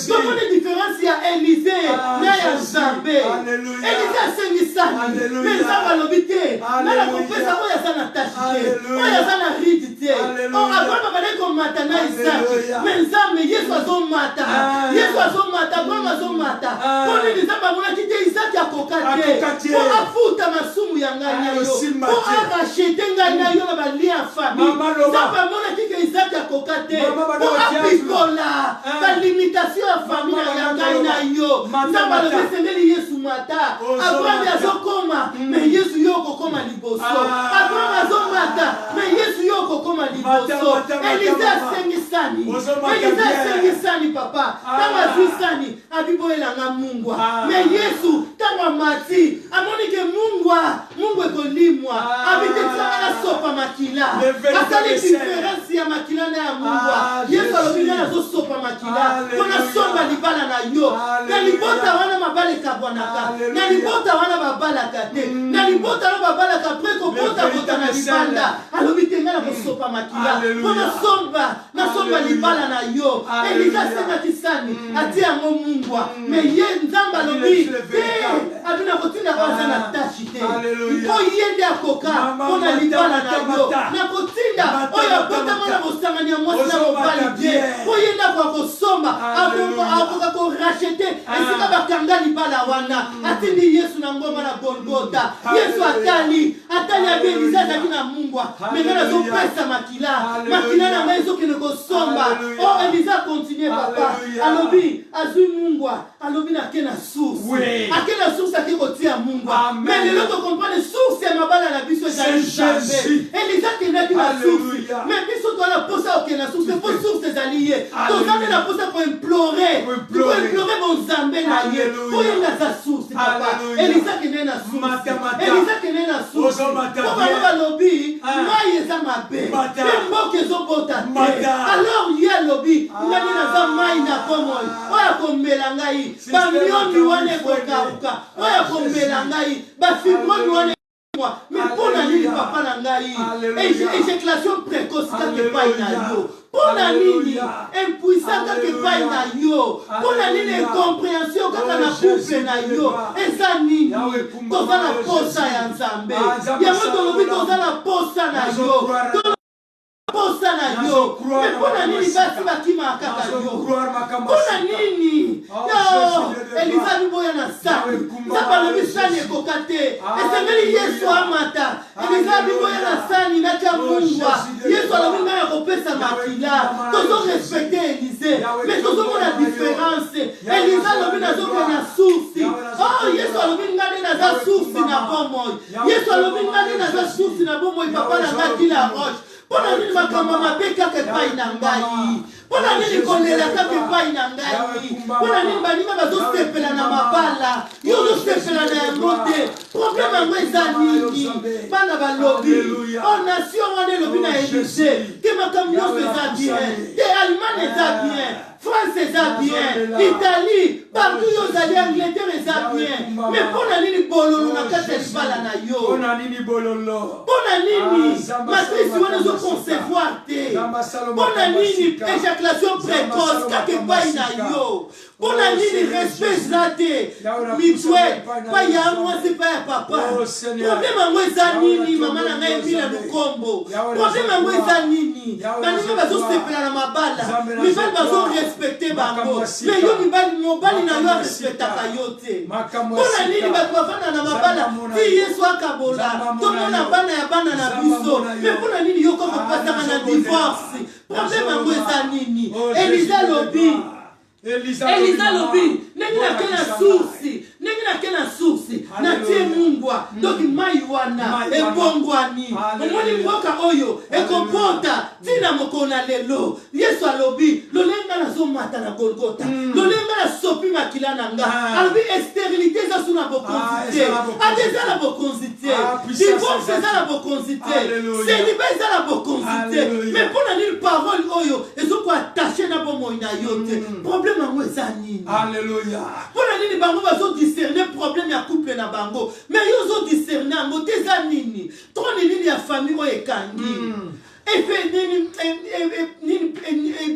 Comment la différence ya Élisée na ya Nzambe. Élisée asengi sani. Mais Nzambe alobi te. Na la kopesa oya sana tachite, oya sana ridite, o Abraham baleko mata na Isaki, mais Nzambe Yesu azomata, Yesu azomata, Abraham azomata, pone Nzambe amona kite Isaki akokate, o afuta masumu ya ngai na yo, o arachete ngai na yo na bali ya famille, Nzambe amona kite Isaki akokate, o apikola, ba limitation ya famille ya ngai na yo, Nzambe alobesengeli Yesu mata, Abraham azokoma, mais Yesu yo kokoma liboso. Abraham azomata, mais Yesu yo kokoma liboso. Élisée asengisani. Élisée asengisani papa. Tama zisani abiboyelanga mungwa. Mais Yesu tama mati. Amoni ke mungwa ekolimwa. Abitetsanga sopa makila. Asali différence ya makila na ya mungwa. Yesu alobi na sopa makila. Kona somba libala na yo. Na libota wana mabale kabwanaka. Na libota wana babala kate. Na libota wana babala kapreko bota bota na libanda. Alobi tenga na sopa makila. Kona somba libala na yo. Élisée asenga kisani. Atia ngo mungwa. Mais ye Nzamba alobi. Abina kotinda wazana tachite. Ko yende akoka. Kona libala na yo. Na kotinda. Oya bota mwana bosangani ya mwasi na mobali die. Ko yende kwa kosomba. Akoka ko rachete. Esika bakanga libala wana. Atindi Yesu na ngoma na Golgotha. Yesu atali ya Élisée azaki na mungwa. Mengana zo pesa makila. Makila na maizo kene kosomba. Oh Élisée continue papa. Alobi azui mungwa. Alobi na kena source. Akena source ake kotia mungwa. Mais le to comprendre source ya mabala na biso ezali Jésus. Élisée kenaki na source. Mais biso to na posa okena source. Po source ezali ye. To zame na posa pour implorer. Pour implorer bon Nzambe na ye. Po yenga za source papa. Élisée kenena source. Élisée kenena source. Papa lobi, mai eza mabe. Mboke ezobota te. Alors ye lobi, ngani na za mai na komoi. Oya kombela ngai. Ba miomi wane kokauka. Oya kombela ngai. Ba fibroni wane moi. Mais pour la nini papa na ngai. Éjaculation précoce kake pai na yo. Pour la nini impuissant kake pai na yo. Pour la nini incompréhension kaka na couple na yo. Eza nini toza na posa ya Nzambe. Yango tolobi toza na posa na yo. Posa na yo. Mais pour la nini basi bakima kaka yo. Pour la nini yo. Élisée biboya na sani. Zapa lobi sani ekokate. Esengeli Yesu amata. Élisée biboya na sani na chamungwa. Yesu alobi ngana kopesa makila. Tozo respecter Élisée. Mais tozo mona différence. Élisée alobi nazoke na source. Oh Yesu alobi ngane na za source na bomoi. Yesu alobi ngane na za source na bomoi. Papa na ngaki la roche. Pona nini makamba mabe kake pai na ngai. Pona nini kolela kake pai na ngai. Pona nini baninga bazosepela na mabala. Yo zosepela na yangote. Problème yango eza nini. Bana balobi. O nation wana elobi na Élisée. Ke makambo nyonso eza bien. Te Allemagne eza bien. France eza bien. Italie. Partout yo zali Angleterre eza bien. Mais pona nini bololo na kati ya libala na yo. Pona nini bololo. Pona nini. Matrice wana zo concevoir te. Pona nini éjaculation précoce kake pai na yo. Pour la ligne, respect, zate. Mitoué. Pas ya moi, c'est pas ya papa. Problème à moi, zanini, maman n'a rien mis dans le combo. Problème à moi, zanini. Banini, bazo se pela na mabala. Mibali bazo respecter bango. Mais yo mibali, mobali na yo respecta kayote. Pour la ligne, bazo afana na mabala. Si yesu akabola. Tout le monde a bana ya bana na biso. Mais pour la ligne, yo comme pasaka na divorce. Problème à moi, zanini. Elisa Lobi. Elisa Lobi. Nengi na kena source. Nengi na kena source. Na tie mungwa. Donc maiwana. Ebongwani. Omoni mboka oyo. Ekopota. Tina mokona lelo. Yesu alobi. Lolenga na zomata na Golgotha. Lolenga na sopi makila na nga. Alobi stérilité za suna bokonzité. Adeza la bokonzité. Divorce za la bokonzité. Célibat za la bokonzité. Mais pour la nil parole oyo. Ezoko attaché na bomo ina yote. Problème à moi zanini. Alléluia. Pour la nini bango bazo discerner problème ya couple na bango. Mais yo zo discerner ngo teza nini. Trop nini ya famille o ekangi. Et fait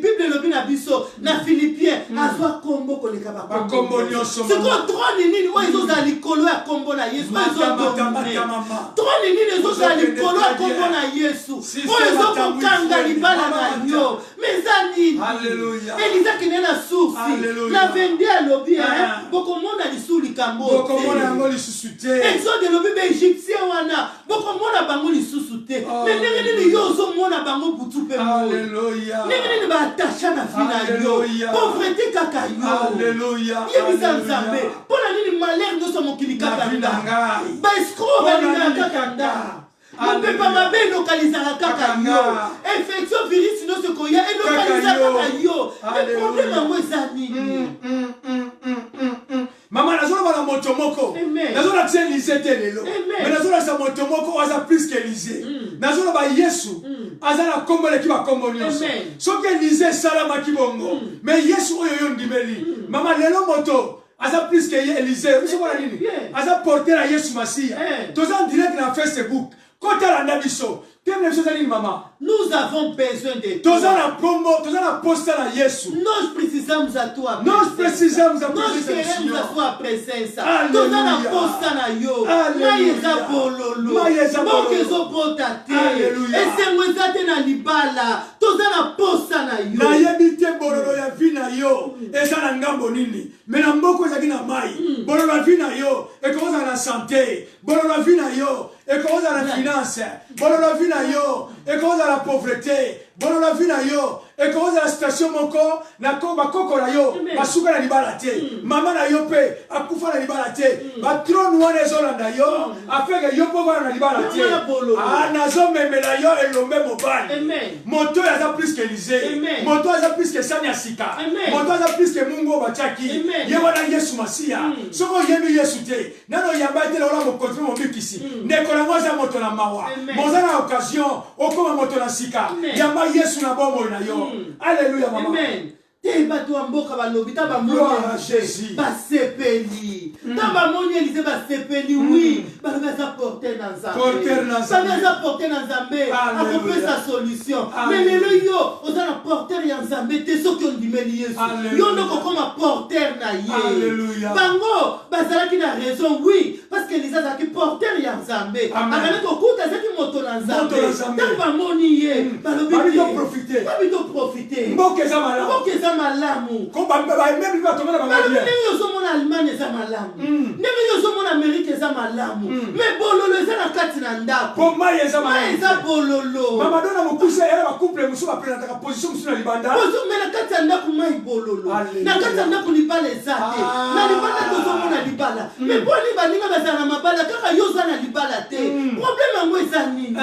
Bible lobi na biso na Philippiens azwa kombo koleka ba kombo nyonso. C'est quoi trop nini o ezo za likolo ya kombo na Yesu. Ezo dominer. Trop nini ezo za likolo ya kombo na Yesu. O ezo kokanga libala na yo. Mais zanini. Alléluia. Elisa kinena source. Na vende lobi bokomona lisuli kambo. Bokomona ngo lisusuté. Exode lobi be égyptien wana. Bokomona bango lisusuté. Mais nini yo zo mona bango butu pe mo. Alléluia. Nini ba attacha na fina yo. Pauvreté kaka yo. Alléluia. Yebisa nzambe. Pona nini malheur nyoso mokili kaka nga. Ba escroc ba kaka nga. On peut pas m'appeler localisera kaka yo. Infection virus no se koya et localisera kaka yo. Le problème à moi zani. Maman nazola bana moto moko. Nazola tie Élysée lelo. Mais nazola sa moto moko aza plus que Élysée. Nazola ba Yesu. Azala kombo le ki ba kombo nyonso. Soki Élysée salama ki bongo. Mais Yesu oyo yo ndimeli. Maman lelo moto aza plus que Élysée. Biso bona nini? Aza porter à Yesu Masia. Toza en direct na Facebook. Kota la nabiso. Nous avons besoin de toi. Nous avons Yesu. Nós precisamos da tua presença. Nós precisamos da Nós queremos a tua presença. Nós na posta na yo. Maieza bololo. Mokezo potate. Esse mwezate na libala. Toza na posta na yo. Na yebite bololo ya vina yo. Eza na ngambo nini. Mena mboko ezaki na mai. Bololo ya vina yo. Ekoza na santé. Bololo ya vina yo. Ekoza na finance. Bololo ya vina yo. Ekoza la pauvreté. Bololo ya vina yo. Ekoza la situation moko. Na koko na yo. Basuka na libala te. Mama na yo pe. Akufa na libala te. Ba trône wana ezolanda yo. Afeke yo po wana na libala te. Nazo memela yo elombe mobali. Moto yaza plus que Élysée. Moto yaza plus que Sanya Sika. Moto yaza plus que Mungu Bachaki. Yewana Yesu Masia. Soko yebi Yesu te. Nano yambate lola mo kontre mo bikisi. Nekola ngoza moto na mawa. Moza na occasion okoma moto na Sika. Yamba Yesu na bomo na yo. Alléluia maman. Amen. Te bato amboka balobi ta ba gloire à Jésus. Ba sepeli. Ta ba moni Élysée ba sepeli oui. Ba za porter dans Nzambe. Porter dans Nzambe. Ba za porter dans Nzambe. Accomplir sa solution. Mais lelo yo, oza na porter ya Nzambe te soki ondimeli Yesu. Yo ndoko koma porter na ye. Alléluia. Bango bazalaki na raison oui parce que Élysée azaki porter ya Nzambe. Akana ko kuta zaki moto na Nzambe. Ta ba moni ye. Balobi profiter. Ba bito profiter. Mboke za malamu. Mboke za malamu. Ko ba même ba tomana ba malamu. Ndenge yo mona Allemagne za malamu. Ndenge yo mona Amérique za malamu. Mais bololo za na kati na ndako. Po mai za malamu. Mai za bololo. Mama dona mokuse era ba couple musu ba prendre ta position musu na libanda. Pozo me na kati na ndako mai bololo. Na kati na ndako libala ezate. Na libala tozo mona libala. Mais boni baninga bazana mabala kaka yo za na libala te. Problème ngo eza nini?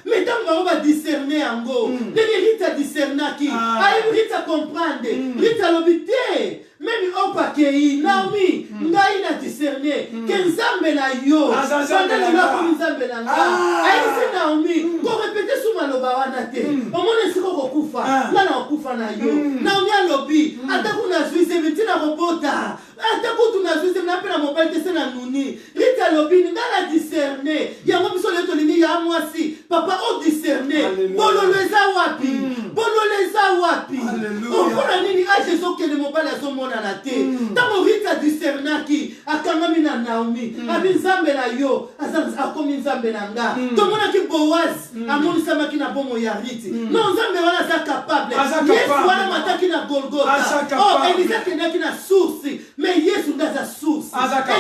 Mais tango ba discerner yango. Ndenge Rita discernaki. Ayi Rita comprendre. Rita lobité. Même opakei Naomi ngai na discerner que Nzambe na yo. Pendant la comme Nzambe na nga. Ayi c'est Naomi. Ko répéter sous maloba wana te. Omone siko kokufa. Na na okufa na yo. Naomi alobi ataku na Suisse bitina robota. Ataku tu na Suisse na pena mobile te na nuni. Rita alobi ngala discerner yango biso le tolingi ya mwasi papa o discerner bololo eza wapi bololo eza wapi opona nini age ezokende mobali azomonana te ntango rita discernaki akangami na Naomi abi nzambe na yo akomi nzambe na nga tomonaki Boaz amonisamaki na bomo ya riti non nzambe wana aza capable yesu wana mataki na Golgotha Elisa kendaki na source mais yesu ndaza source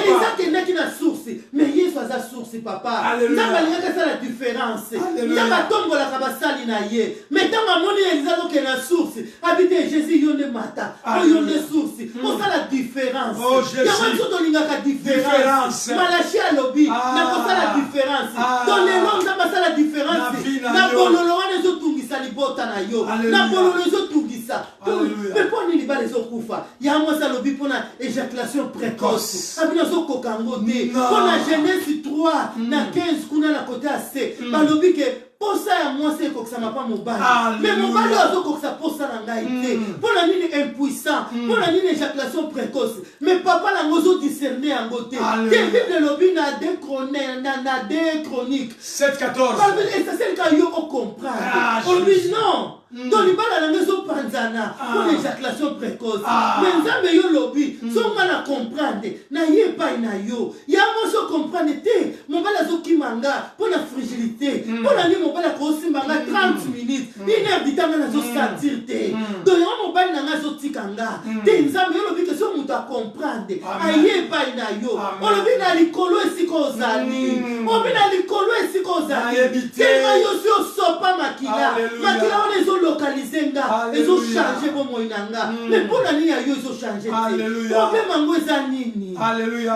Elisa kendaki na source mais yesu aza source papa nzambe alingaki asala différence nzambe atombolaka basali na ye mais ntango amoni Elisa azokende na source abite Jésus yo nde mata oyo nde source osala différence yango biso tolingaka différence Malachi alobi nakosala différence to lelo nzambe asala différence na bololo wana ezotungisa libota na yo na bololo ezotungisa mais mpo nini libala ezokufa ya mwasi alobi mpona éjaculation précoce abi nazokoka yango te mpona Genèse 3 na 15 kuna na kote ya se balobi ke posa ya mwasi ekokisama pa mobali mais mobali azokokisa posa na ngai te mpona nini impuissant mpona nini éjaculation précoce mais papa nango ozodiscerne yango te te bible elobi na 2 Chroniques 7:14 esaselika yo ocomprendre olobi non donc libala nango ezopanzana mpona éjaculation précoce mais nzambe yo lobi songa na comprendre na ye epai na yo yango so comprendre te mobali azokima nga mpona fragilité mpona nini mobali akosimba nga 30 minutes une heure ditanga nazosentir te donc yango mobali nanga azotika nga te nzambe yo lobi ke so moto acomprendre aye epai na yo olobi na likolo esika ozali obi na likolo esika ozali tenga yo si osopa makila wana ezolokalize nga ezochange bomoi na nga mais mpona nini ya yo ezochange te problème yango eza nini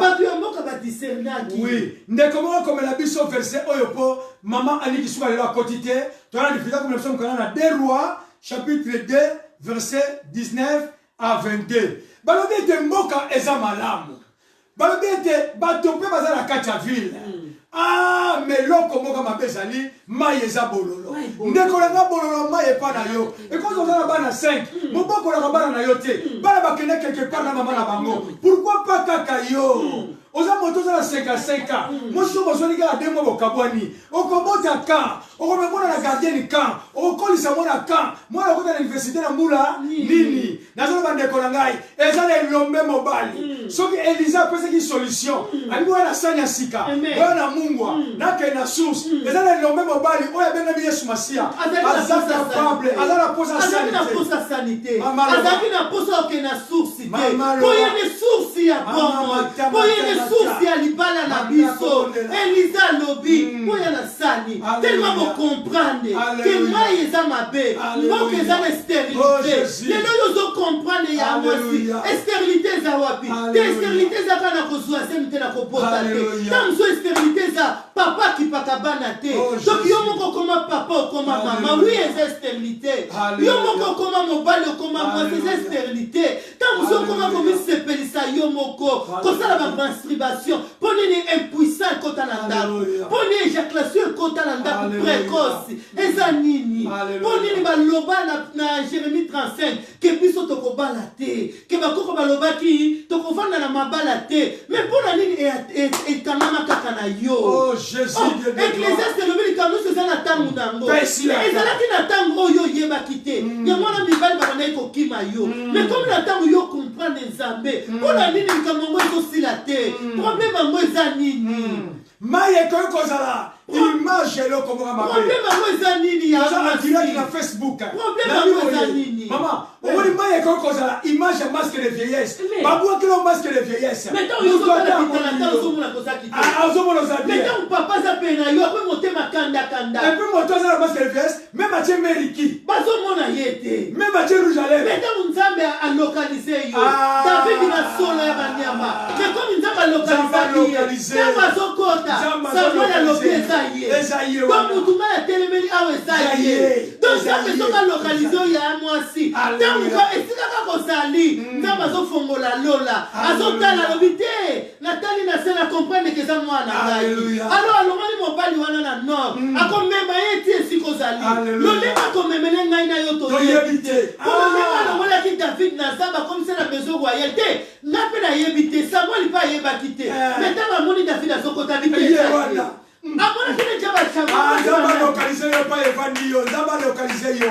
bato ya mboka badisernaki ndeko moko komela biso verset oyo po mama aliki suka lelo akoti te toana difika comme nous sommes na 2 Rois chapitre 2 verset 19 à 22 balobi ete mboka eza malamu balobi ete bato mpe baza na kati ya ville mais loko moko mabe ezali mai eza bololo ndeko nanga bololo mai epa na yo ekoki oza na bana 5 mobokolaka bana na yo te bana bakende quelque part na mama na bango pourquoi pas kaka yo oza moto oza na 55 ans mosusu bozwani kaka 2 mois bokabwani okobota kan okomemona na gardienne kan okokolisa mwana kan mwana okota na université na mbula nini nazona bandeko na ngai eza na elombe mobali soki Elisa apesaki solution alingi oya na sani ya sika oya na mungwa nakende na source eza na elombe mobali oyo abengami Yesu Masiya aza capable aza na posa sanité azalaki na posa okende na source te po ye ne source ya bomoi po ye ne source ya libala na biso Elisa lobi po ya na sani tellement comprendre que mai eza mabe mboka eza na stérilité lelo yo ozocomprendre ya mwasi stérilité eza wapi te stérilité eza kaka na kozwa semi te na kobota te ntango so stérilité eza papa akipaka bana te donc yo moko okoma papa okoma mama wi eza stérilité yo moko okoma mobali okoma mwasi eza stérilité ntango so okoma komisepelisa yo moko kosala bamasturbation mpo nini impuissant ekota na ndako mpo nini éjaculation ekota na ndako précoce eza nini mpo nini baloba na Jérémie 35 ke biso tokobala te ke bakoko balobaki tokovanda na mabala te mais mpona nini ekangama kaka na yo Ecclésiaste elobi likambo nyonso eza na ntango nango ezalaki na ntango oyo oyebaki te yango wana mibali bakandaki kokima yo mais komi na ntango yo comprendre nzambe mpona nini likambo yango ezosila te problème yango eza nini mai ekoki kozala image eloko moko mabe problème yango eza nini ya direct na Facebook problème yango eza nini mama omoni mai ekoki kozala image ya masque de vieillesse babwakilo masque de vieillesse ozomona ozali metango papa aza pe na yo apres motema kandakanda epui moto aza na masque de vieillesse même atie meriki bazomona ye te même atie rouge à lèvres metango nzambe alokalize yo david na solo ya banyama mais comme nzambe alokalizaki ye ntango azokota samuel alobi eza ye donc mutu ngai atelemeli awa eza ye donc nzambe soki alokalize oyo ya mwasi ntango esikaka kozali nzambe azofongola lola azotala alobi te natali na se na comprendre ke eza mwana ngai alors alongoli mobali wana na nord akomema ye ti esika ozali. Loleka komemele ngai na yo toyebi te. Loleka longolaki David na zamba comme ça la maison royale te. Nga pe na yebi te. Samuel pa yebaki te. Mais tant amoni David azokota bite. Amona kile jaba chama. Zamba localiser yo pa evandi yo. Zamba localiser yo.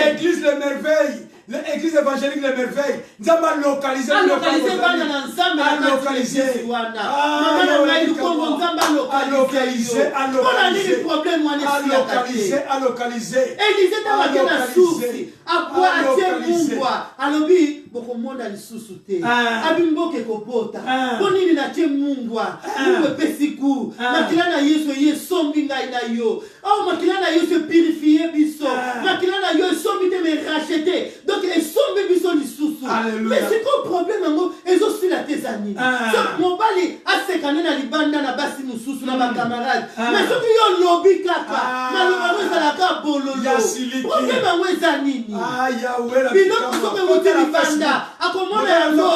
Église de merveille. L'église évangélique de merveille. Nous avons localisé. Localisé. bokomonda lisusu te abimboke kobota ponini na tie mungwa mungwe pesiku makila na Yesu ye sombi ngai na yo makila na Yesu purifier biso makila na yo sombi te me racheter donc les sombi biso lisusu mais c'est quoi problème ngo ezo sila tezani so mobali asekane na libanda na basi mususu na ba camarade mais soki yo lobi kaka na loba za la ka bololo problème ngo ezani biloko soki wote libanda akomona yango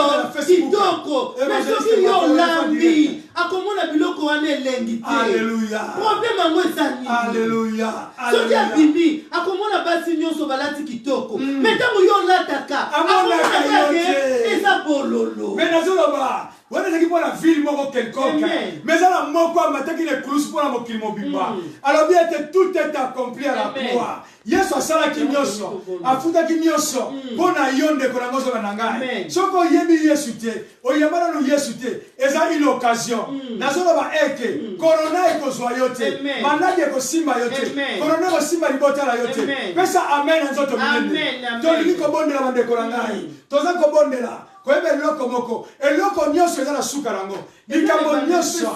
kitoko mais soki yo lambi akomona biloko wana elengi te problème ngo ezani soki abimi akomona basi nyonso balati kitoko mais tango yo lataka akomona eza bololo mais nazoloba wana zaki pour la ville moko quelconque mais ça moko amataki les cruz pour la mokili mobimba alors bien que tout est accompli à la croix Yesu asala kinyoso afuta kinyoso pona yonde ko nango so bananga soko yebi Yesu te oyambana no Yesu te eza une occasion nazolo ba eke corona eko zoyote manade ko simba yote corona ko simba libota la yote pesa amen nzoto minene to liko bondela bande ko nangai toza ko bondela koyebe eloko moko eloko nyonso eza na suka nango likambo nyonso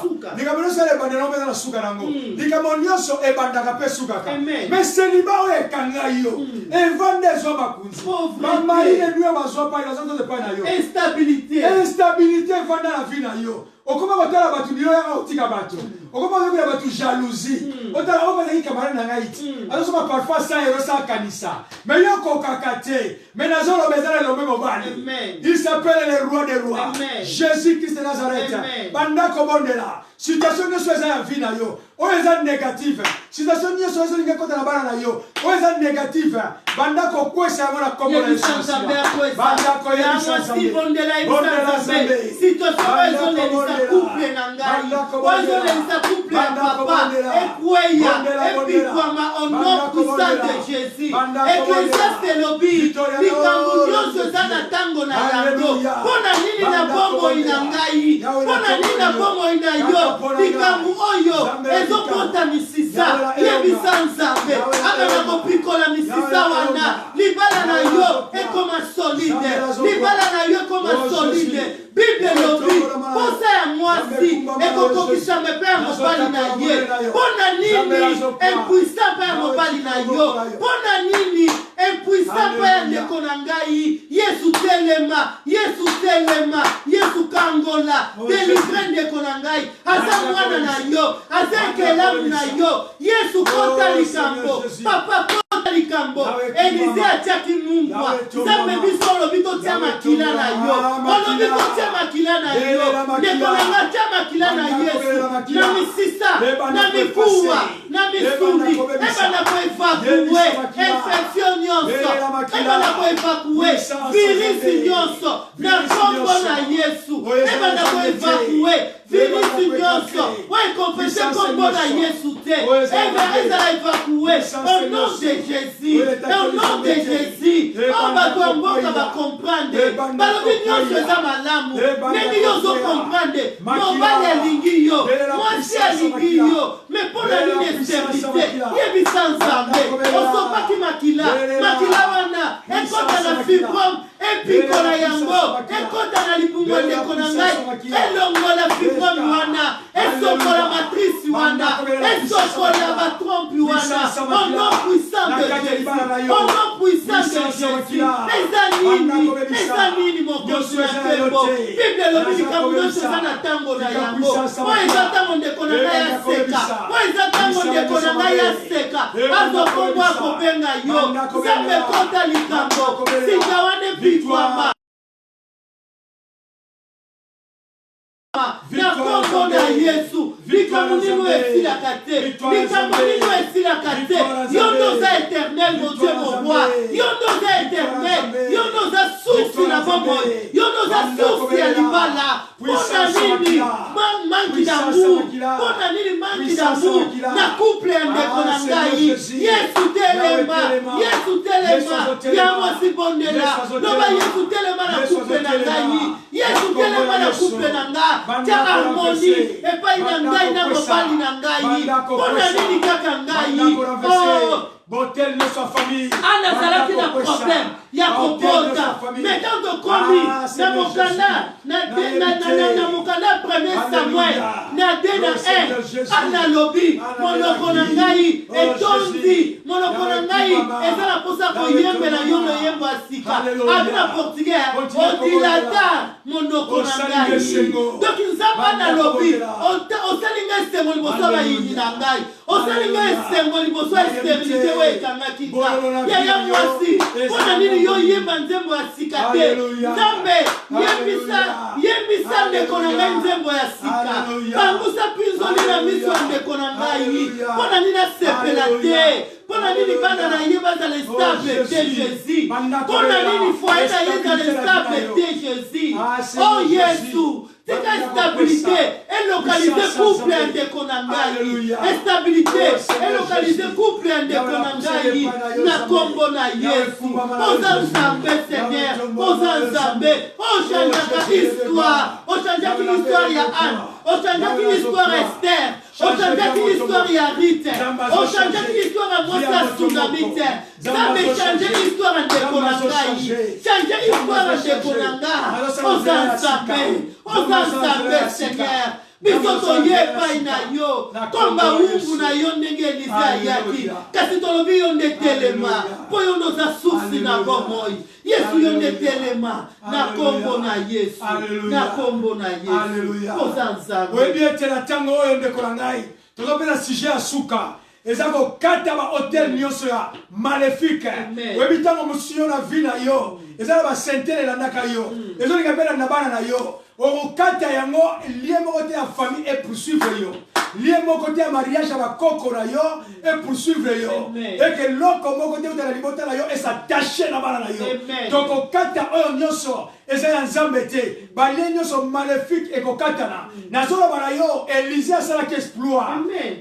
le bandela eza na suka nango likambo nyonso ebandaka pe sukaka mais seliba oyo ekanga yo evande ezwa makunzi bamarine nuyo bazwa pai nazoto epai na yo instabilité evanda na vi na yo okoma kotala bato liyo yanga otika bato okoma oyokela bato jalousie otala opazaki camarade na ngai ti azosoma parfois sa ero sa kanisa mais yo kokaka te mais nazoloba eza na elombe mobali il s'appelle le roi des rois Jésus-Christ de Nazareth banda kobondela situation nyonso eza ya vi na yo oyo eza négative situation nyonso ezolinga ekota na bana na yo oyo eza négative banda kokwesa yango na kombo na Yesu banda koyebisa Nzambe situation ezolelisa couple na ngai ezolelisa couple ya papa ekweya epikwama au nom puissant de Jésus Ecclésiaste elobi likambo nyonso eza na ntango na yango mpona nini na bomoi na ngai mpona nini na bomoi na yo likambo oyo ezokota misisa yebisa Nzambe akana kopikola misisa wana libala na yo ekoma solide libala na yo ekoma solide Bible lobi posa ya mwasi ekokokisa mepe ya mobali na ye mpona nini impuissant pa ya mobali na yo mpona nini impuissant pa ya ndeko na ngai Yesu telema Yesu kangola delivre ndeko na ngai aza mwana na yo aza ekelamu na yo Yesu kota likambo papa kota likambo Elize atiaki mungwa Nzambe biso olobi totia makila na yo olobi totia makila na yo ndeko na ngai tia makila na Yesu na misisa na mikuwa na misuni ebana koevakue infection nyonso ebana koevakue virisi nyonso na kombo na Yesu ebana koevakue virisi nyonso wekonfese kombo na Yesu te ezala evakue au nom de Jésus au nom de Jésus o bato ya mboka bakomprendre balobi nyonso eza malamu ndenge yo ozokomprendre mobali alingi yo mwasi alingi yo me mpona nini eservite yebisa Nzambe osopaki makila wana ekota na fibrome epikola yango ekota na libumu ndeko na ngai elongola fibrome wana esokola matrice wana esokola batrompe wana au nom puissant de Jésus au nom puissant de Jésus eza nini mokonzi na tembo Bible lobi likambo nyonso eza na ntango na yango oyo eza ntango ndeko na ngai aseka oyo eza ntango ndeko na ngai aseka azokombo akobenga yo Nzambe kota likambo sika wana epikwama na kombo na Yesu likambo nino esilaka te likambo nino esilaka te yo nde oza éternel mon Dieu mon roi yo nde oza éternel yo nde oza source na bomoi yo nde oza source ya libala mpona nini manki d'amour mpona nini manki d'amour na couple ya ndeko na ngai yesu telema yango sibondela loba yesu telema na couple na ngai yesu telema na couple na nga tia harmonie epai na ngai na mobali na ngai mpona nini kaka ngai Botel de sa famille. Ana zalaki na problème ya kobota. Mais quand on komi na mokanda na mokanda premier Samuel na dena ana lobi monoko na ngai etondi monoko na ngai ezala posa koyembela yo loyembo asika. Abina portugais odilata monoko na ngai. Donc nzamba na lobi osalinga esengo liboso bayini na ngai. Osalinga esengo liboso estabilité yaya mwasi mpona nini yo yemba nzembo ya sika te nzambe yembisa ndeko na ngai nzembo ya sika bangusa pinzoli na miso ya ndeko na ngai mpona nini asepela te mpona nini bana na ye bazala stable te jésus mpona nini foye na ye ezala stable te jésus o yesu tika stabilité elokalize couple ya ndeko na ngai stabilité elokalize couple ya ndeko na ngai na kombo na yesu oza nzambe seigneur oza nzambe ochangeaka histoire ya Anne ochangeaki l'histoire ya Esther ochangeaki l'histoire ya Rite ochangeaki l'histoire ya mwasi ya Sunamite nzambe change l'histoire ya ndeko na ngai change histoire ya ndeko na nga oza nzambe seigneur biso toyebai na yo komba umbu na yo ndenge Elize ayaki kasi tolobi yo nde telema mpo yo ndoza susi na bomoi yesu yo nde telema na kombo na yesu na kombo na yesu oza nzambe oyebi ete na ntango oyo ndeko na ngai tozopesa sujet ya suka eza kokata bahotel nyonso ya maléfique oyebi ntango mosusu yo na vi na yo eza na basentele elandaka yo ezolinga mpe na bana na yo okokata yango lie moko te ya famille epoursuivre yo lie moko te ya mariage ya bakoko na yo epoursuivre yo eke loko moko te utala libota na yo esatache na bana na yo tokokata oyo nyonso eza ya nzambe te balie nyonso maléfique ekokatana nazoloba na yo Élisée asalaki exploit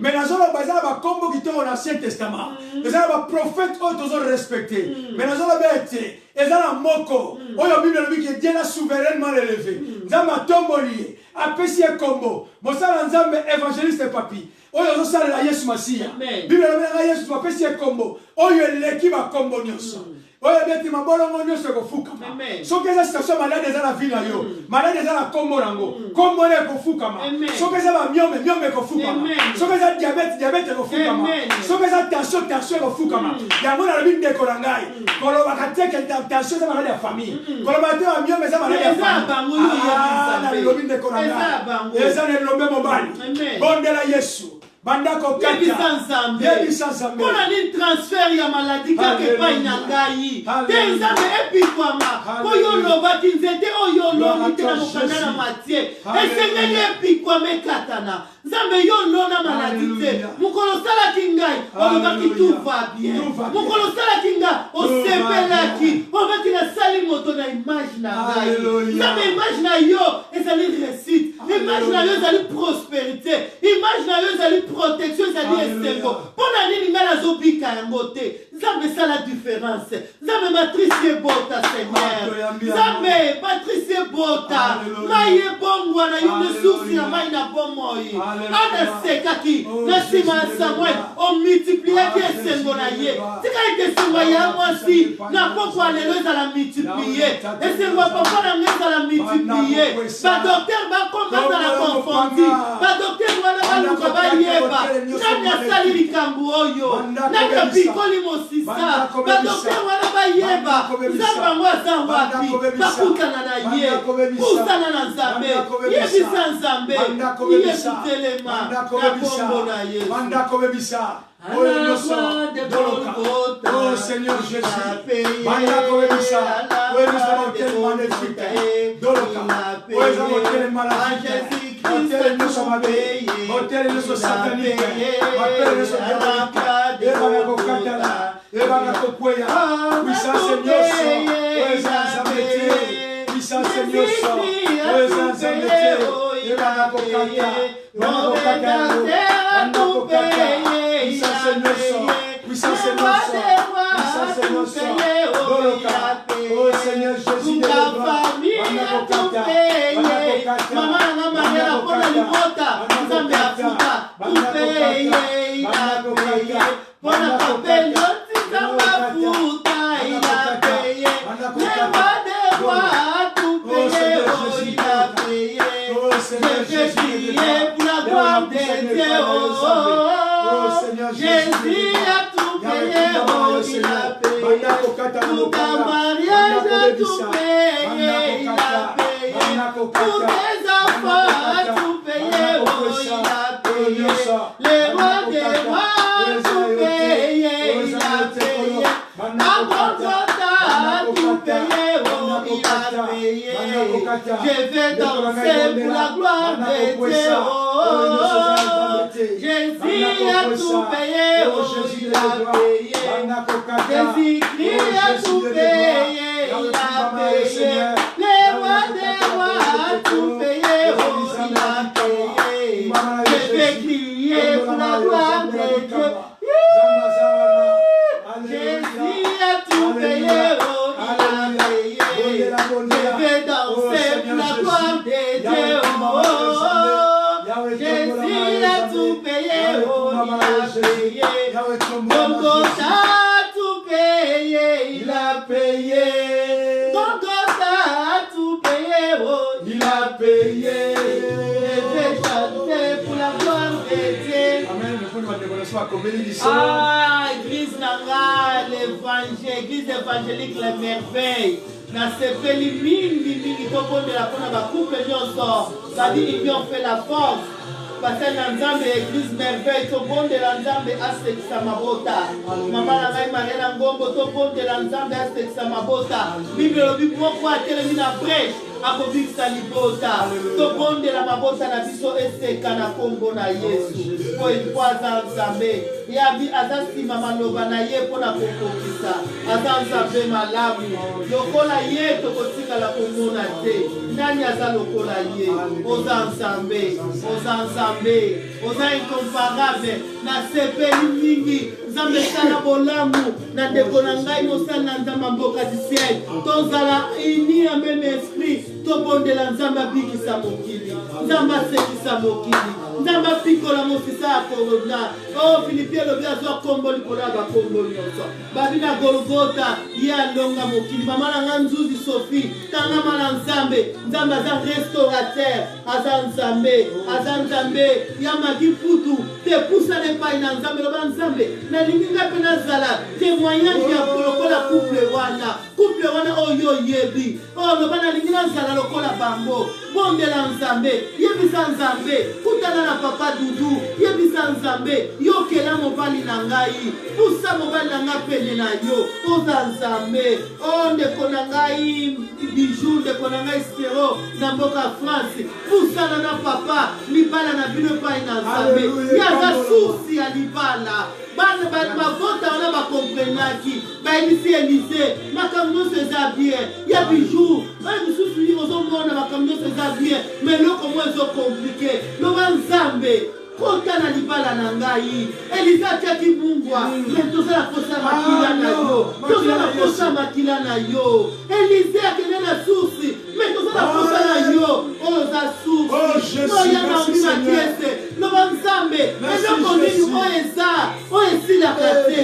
mais nazoloba eza na bakombo kitoko na ancien testament eza na baprophète oyo tozorespecte mais nazoloba ete eza na moko oyo bible elobi ke Dieu l'a souverainement élevé nzambe atomboli ye apesi ye kombo mosala nzambe évangéliste papi oyo ozosalela yesu masiya bible elobi nanga yesu apesi ye kombo oyo eleki bakombo nyonso oyo beti mabolongo nyonso ekofukama soki eza situation malade eza na vi na yo malade eza na kombo nango kombo na ekofukama soki eza bamiome miome ekofukama soki eza diabete ekofukama soki eza tension ekofukama yango nalobi ndeko na ngai kolobaka teke tension eza malade ya famille kolobaka te bamiome eza malade ya famille nalobi ndeko na ngai eza na elombe mobali bondela yesu bandako yebisa nzambe mpona nini transfert ya maladi kaka epai na ngai te nzambe epikwama mpo yo olobaki nzete oyo olongi te na mokanda na matie esengeli epikwama ekatana nzambe yo olona maladi te mokolo osalaki ngai olobaki tout va bien mokolo osalaki ngai osepelaki olobaki nasali moto na image na ngai nzambe image na yo ezali réussite image na yo ezali prospérité image na yo ezali protection ezali esengo mpona nini ngai nazobika yango te nzambe esala différence nzambe matrice ebota seigneur nzambe matrice ebota mai ebongwana yo nde source ya mai na bomoi anasekaki na nsima ya samuel omultipliaki esengo na ye tika ete esengo ya mwasi na poko ya lelo ezala multiplie esengo ya papa na ngai ezala multiplie badokter bazala confondi badokter wana baluka bayeba nani asali likambo oyo nani apikoli mosisa badokter wana bayeba nzambe yango aza wapi bakutana na ye kusana na nzambe yebisa nzambe yesutelema na kombo na yesu Oh Seigneur Jésus, Mandako Ebisa, où est nous avons tellement magnifique, Doloka, où est nous avons tellement magnifique. Hôtel nous sommes payés. Hôtel nous sommes sataniques. Hôtel nous sommes diaboliques. Et banako katala. Et banako poya. Puissance nyoso. Puissance amete. Puissance nyoso. Puissance amete. Et banako kata. Banako kata. Banako kata. Puissance nyoso. Puissance nyoso. Puissance nyoso. Doloka. Oh Seigneur Jésus de gloire. Banako kata. Banako kata. Mama na Maria pona libota. Nzambe afuta. Tupeye. Pona kapelo. Nzambe afuta. Ila peye. Newa dewa. Tupeye. Il a payé. Je vais crier pour la gloire de Dieu. Jésus a tout payé. Il a payé. Tout ta mariage a tout payé. Il a payé. Tous tes enfants a tout payé. Il a payé. Les rois des rois tout payé. Il a payé. A tout payé. Il a payé. Je vais danser pour la gloire de Dieu. Jésus a tout payé. Il a payé. Jésus-Christ a tout payé. Il a payé. Les rois des rois a tout payé. Il a payé. Je vais crier pour la gloire de Dieu. Jésus a tout payé. Il a payé. Je vais danser pour la gloire de Dieu. Jésus a tout payé. Il a payé. Golgotha a tout payé. Il a payé. Golgotha a tout payé. Il a payé. Je vais chanter pour la gloire de Dieu. Ah, église Nanga, l'évangile, église évangélique, la merveille. Na sepeli mingi tobondela mpona bakuple nyonso badi union fait la force parce na nzambe église merveille tobondela nzambe asekisa mabota mama na ngai mariana ngombo tobondela nzambe asekisa mabota bible elobi moko atelemi na brèche akobikisa libota tobondela mabota na biso eseka na kombo na yesu po po aza nzambe yabi aza nsima maloba na ye mpona kokokisa aza nzambe malamu lokola ye tokotikala komona te nani aza lokola ye oza nzambe oza incomparable na sepeli mingi nzambe esala bolamu na ndeko na ngai mosala na nzambe mboka du ciel tozala uni en même esprit tobondela nzambe abikisa mokili nzambe asekisa mokili nzambe apikola mosisa ya korona o Filipi elobi azwa kombo likolo ya bakombo nyonso babi na Golgota ye alonga mokili mama na nga nzuzi Sophie tangama na nzambe nzambe aza restaurateur aza nzambe ya maki putu te pusana epai na nzambe loba nzambe nalingi nga mpe nazala témoignage ya lokola couple wana oyo oyebi loba nalingi nazala lokola bango bondela nzambe yebisa nzambe kutana na papa dudu yebisa nzambe yokela mobali na ngai pusa mobali na ngai pene na yo oza nzambe ndeko na ngai bijou ndeko na ngai Spero na mboka France pusana na papa libala na bino epai na nzambe yaza susi ya libala bana bavota wana bakomprenaki bayebisi Elise makambo nyonso eza bien ya bijou misusu ozomona makambo nyonso eza bien mais eloko mo ezokomplike loba nzambe kota na libala na ngai Elise atiaki bungwa mais tozala kosa makila na yo tozala kosa makila na yo Elise akende na susi mais tozala kosa na yo oza susi oya na omima tiese loba nzambe eloko nini oyo esilaka te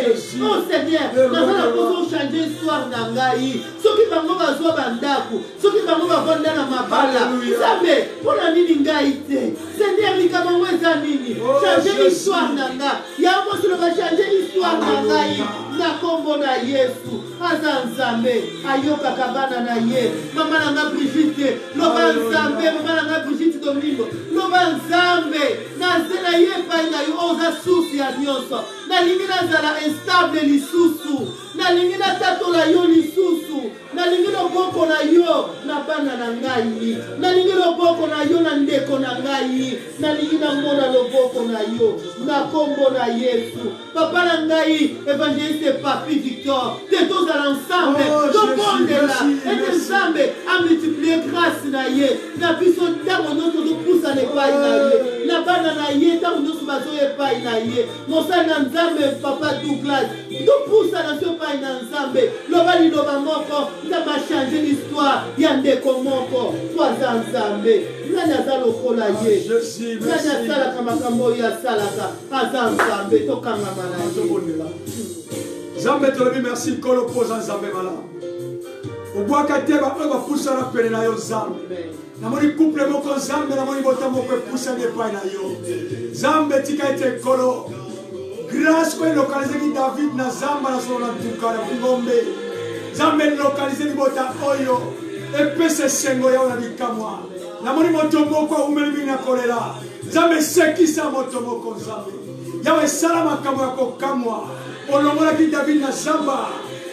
Seigneur nazala kosa ochange histoire na ngai soki bango bazwa bandako soki bango bavanda na mabala nzambe mpona nini ngai te Seigneur likambo ngo eza nini change histoire na nga yango soloba change histoire na ngai na kombo na Yesu aza nzambe ayokaka bana na ye mama na nga Brigitte loba nzambe mama na nga Brigitte Domingo loba nzambe nazela ye epai na yo oza susi ya nyonso nalingi nazala instable lisusu nalingi natatola yo lisusu nalingi loboko na yo na bana na ngai, nalingi loboko na yo na ndeko na ngai, nalingi na mona loboko na yo na kombo na Yesu. Papa na ngai évangéliste Papi Victor, te tous à l'ensemble tobonde là et ensemble a multiplier grâce na ye na biso ntango nyonso topusa na epai na ye na bana na ye ntango nyonso bazoya epai na ye mosali na Nzambe Papa Douglas topusa na so epai na Nzambe loba liloba moko nzambe achange l'histoire ya ndeko moko twaza Nzambe nani aza lokola ye nani asalaka makambo oyo asalaka aza Nzambe tokangama na ye. Nzambe tolobi merci kolo poza Nzambe malamu obwaka te baoyo bapusana pene na yo Nzambe namoni couple moko Nzambe namoni bota moko epusani epai na yo Nzambe tika ete kolo grâce oyo elokalizaki David na zamba na solo na ntuka na ngombe Nzambe elokalize libota oyo epesa esengo yao na likamwa namoni moto moko aumeli mingi na kolela Nzambe esekisa moto moko Nzambe yawe esala makambo ya kokamwa olongolaki David na zamba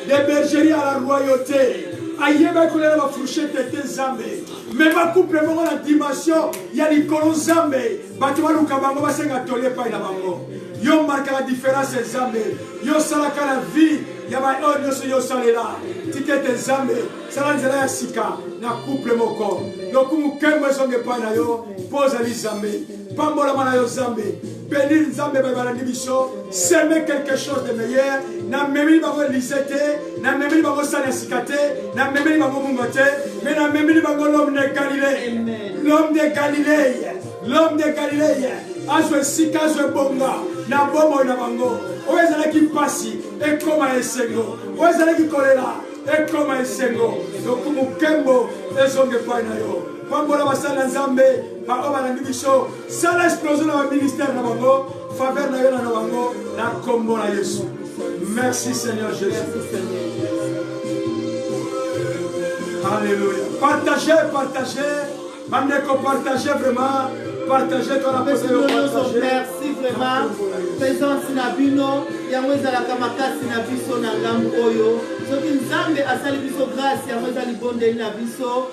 de bergerie à la royauté ayeba kolela ba fourchette te Nzambe mais ba couple moko na dimension ya likolo Nzambe bato baluka bango basenga tolie pai na bango yo marque la différence Nzambe yo salaka la vie ya ba oyo nyonso yo salela tikete Nzambe sala nzela ya sika na couple moko lokumu kembo ezonge pai na yo poza li Nzambe pambola mana yo Nzambe bénir Nzambe babalandi biso semer quelque chose de meilleur na memeli bango lisete na memeli bango sala sika te na memeli bango mungo te mais na memeli bango l'homme de Galilée l'homme de Galilée azwe sika azwe bonga na bomo na bango oyo ezalaki mpasi ekoma esengo oyo ezalaki kolela ekoma esengo lokumu nkembo ezonge epai na yo pambola basali na Nzambe baoyo balandi biso sala explosion na baministère na bango faveur na yo na bango na kombo na Yesu. Merci Seigneur Jésus. Alléluia. Partagez bandeko, partagez vraiment. Partagez ton apôtre. Merci vraiment. Présence na bino yango ezalaka makasi na biso na ngambo oyo soki Nzambe asali biso grâce yango ezali bondeli na biso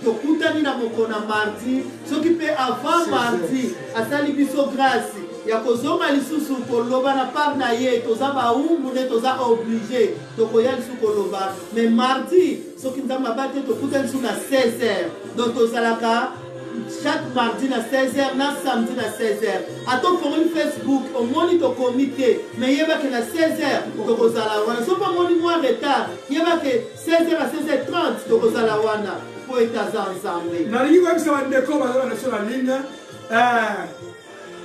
tokutani na mokona mardi soki mpe avant mardi asali biso grâce ya kozonga lisusu koloba na part na ye toza baumbu nde toza obligé tokoya lisusu koloba mais mardi soki Nzambe abate tokutani lisusu na 16h donc tozalaka chaque mardi na 16h na samedi na 16h ato fongoli Facebook omoni tokomi te mais yebake na 16h tokozala wana soki omoni mwa retard yebake 16h à 16h30 tokozala wana po etaza Nzambe nalingi koyebisa bandeko bazala na biso na ligne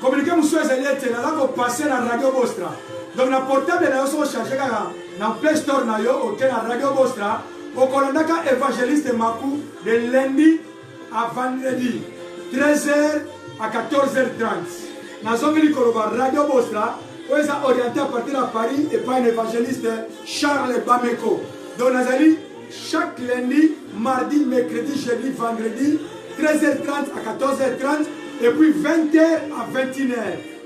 communiqué mosusu ezali ete naza kopase na Radio Bostra donc na portable na yo soko charge kaka na Play Store na yo oke na Radio Bostra okolandaka évangéliste Maku de lundi à vendredi 13h à 14h30 nazongeli koloba Radio Bostra oyo eza orienté à partir de Paris et par un évangéliste Charles Bameko donc nazali chaque lundi, mardi, mercredi, jeudi, vendredi 13h30 à 14h30 et puis 20h à 21h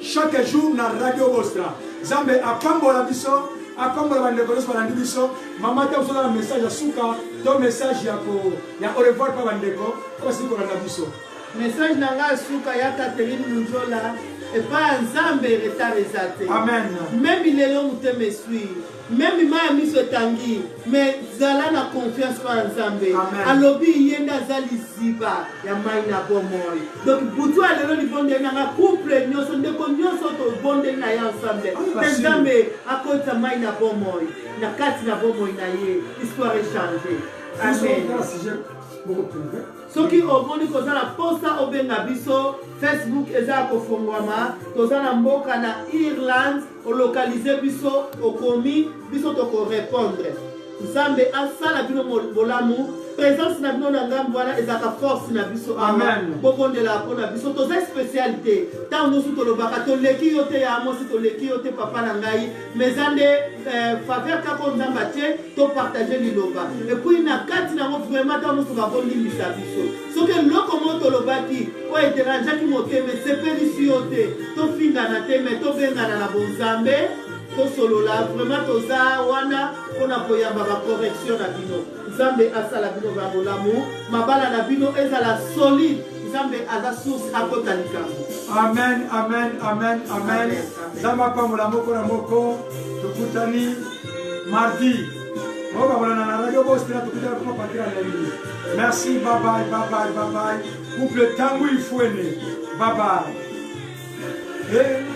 chaque jour na Radio Bostra Nzambe apambola biso apambola bandeko nyonso balandi biso mama te ozozala message ya suka to message ya au revoir mpa bandeko obasili kolanda biso message na nga suka ya Catherine Munjola epai ya Nzambe retard eza te amen même lelo motema eswi même ma ya miso etangi mais zala na confiance pa Nzambe alobi ye nde aza liziba ya mai na bomoi donc butu alelo libondeli nanga couple nyonso ndeko nyonso tobondeli na ye ensemble te Nzambe akota mai na bomoi na kati na bomoi na ye histoire échange amen soki omoni kozala posa obenga biso Facebook eza kofongwama toza na mboka na Irlande olokalize biso okomi biso tokorépondre Nzambe asala bino bolamu présence na bino na ngambo wana ezaka force na biso amen bokondela mpona biso toza spécialité ntango nyonso tolobaka toleki yo te ya mosi toleki yo te papa na ngai mais eza nde faveur kaka Nzambe atie topartage liloba epuis na kati nango vraiment ntango nyonso bakolimbisa biso soki eloko moko tolobaki oyo ederangeaki motema esepelisi yo te tofingana te mais tobengana na bonzambe tosolola vraiment toza wana mpona koyamba bacorrection na bino nzambe asala bino babolamu mabala na bino ezala solide nzambe aza source akota likambo. Amen, amen, amen, amen. Nzambe apambola moko na moko tokutani mardi. Na radio Boston, merci, bye bye, bye bye, bye bye. Couple Tanguy Fouene, bye bye.